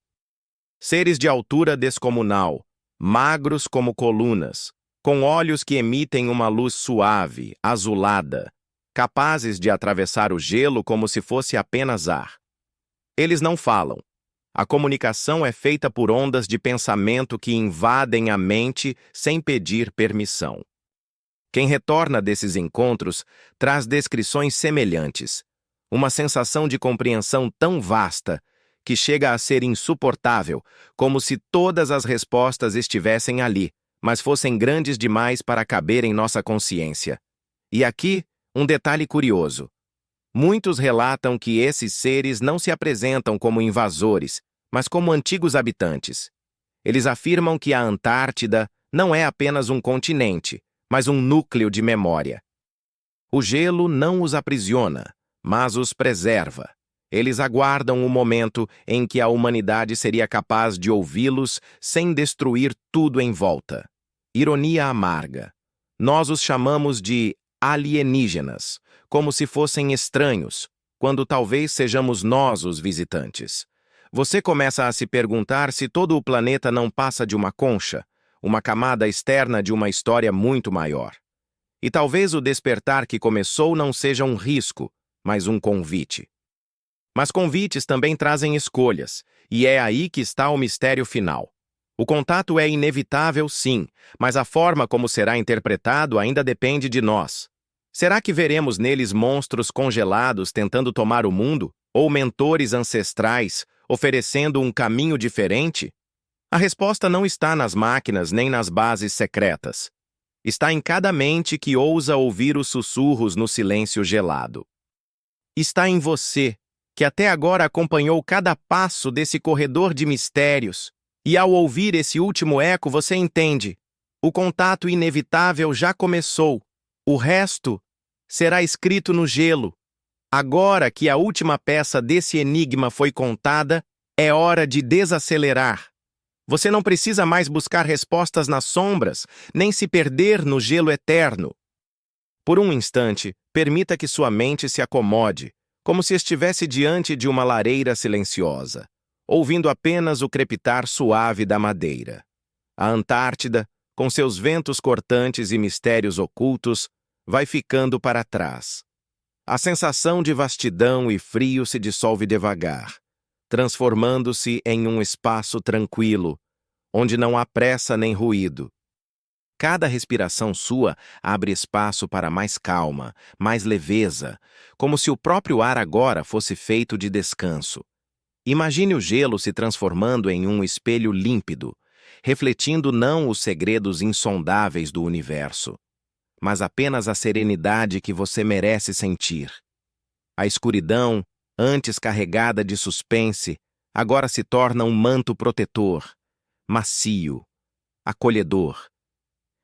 Seres de altura descomunal, magros como colunas, com olhos que emitem uma luz suave, azulada, capazes de atravessar o gelo como se fosse apenas ar. Eles não falam. A comunicação é feita por ondas de pensamento que invadem a mente sem pedir permissão. Quem retorna desses encontros traz descrições semelhantes, uma sensação de compreensão tão vasta que chega a ser insuportável, como se todas as respostas estivessem ali, mas fossem grandes demais para caber em nossa consciência. E aqui, um detalhe curioso. Muitos relatam que esses seres não se apresentam como invasores, mas como antigos habitantes. Eles afirmam que a Antártida não é apenas um continente, mas um núcleo de memória. O gelo não os aprisiona, mas os preserva. Eles aguardam o momento em que a humanidade seria capaz de ouvi-los sem destruir tudo em volta. Ironia amarga. Nós os chamamos de alienígenas, como se fossem estranhos, quando talvez sejamos nós os visitantes. Você começa a se perguntar se todo o planeta não passa de uma concha, uma camada externa de uma história muito maior. E talvez o despertar que começou não seja um risco, mas um convite. Mas convites também trazem escolhas, e é aí que está o mistério final. O contato é inevitável, sim, mas a forma como será interpretado ainda depende de nós. Será que veremos neles monstros congelados tentando tomar o mundo, ou mentores ancestrais oferecendo um caminho diferente? A resposta não está nas máquinas nem nas bases secretas. Está em cada mente que ousa ouvir os sussurros no silêncio gelado. Está em você, que até agora acompanhou cada passo desse corredor de mistérios, e ao ouvir esse último eco você entende. O contato inevitável já começou. O resto será escrito no gelo. Agora que a última peça desse enigma foi contada, é hora de desacelerar. Você não precisa mais buscar respostas nas sombras, nem se perder no gelo eterno. Por um instante, permita que sua mente se acomode, como se estivesse diante de uma lareira silenciosa, ouvindo apenas o crepitar suave da madeira. A Antártida, com seus ventos cortantes e mistérios ocultos, vai ficando para trás. A sensação de vastidão e frio se dissolve devagar, transformando-se em um espaço tranquilo, onde não há pressa nem ruído. Cada respiração sua abre espaço para mais calma, mais leveza, como se o próprio ar agora fosse feito de descanso. Imagine o gelo se transformando em um espelho límpido, refletindo não os segredos insondáveis do universo, mas apenas a serenidade que você merece sentir. A escuridão, antes carregada de suspense, agora se torna um manto protetor, macio, acolhedor.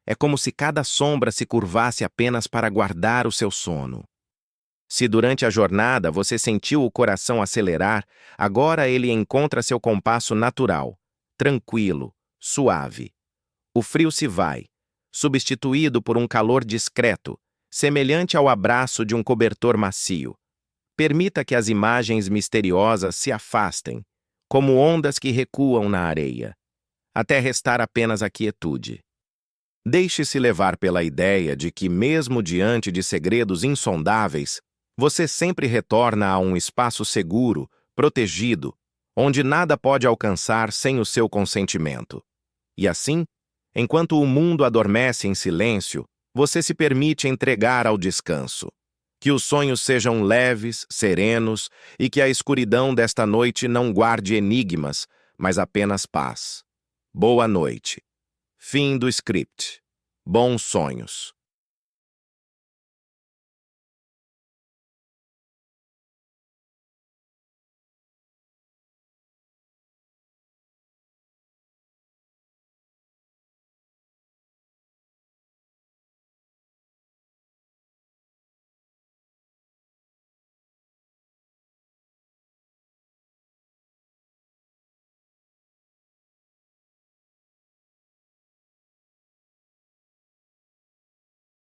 É como se cada sombra se curvasse apenas para guardar o seu sono. Se durante a jornada você sentiu o coração acelerar, agora ele encontra seu compasso natural, tranquilo, suave. O frio se vai, substituído por um calor discreto, semelhante ao abraço de um cobertor macio. Permita que as imagens misteriosas se afastem, como ondas que recuam na areia, até restar apenas a quietude. Deixe-se levar pela ideia de que, mesmo diante de segredos insondáveis, você sempre retorna a um espaço seguro, protegido, onde nada pode alcançar sem o seu consentimento. E assim, enquanto o mundo adormece em silêncio, você se permite entregar ao descanso. Que os sonhos sejam leves, serenos e que a escuridão desta noite não guarde enigmas, mas apenas paz. Boa noite. Fim do script. Bons sonhos.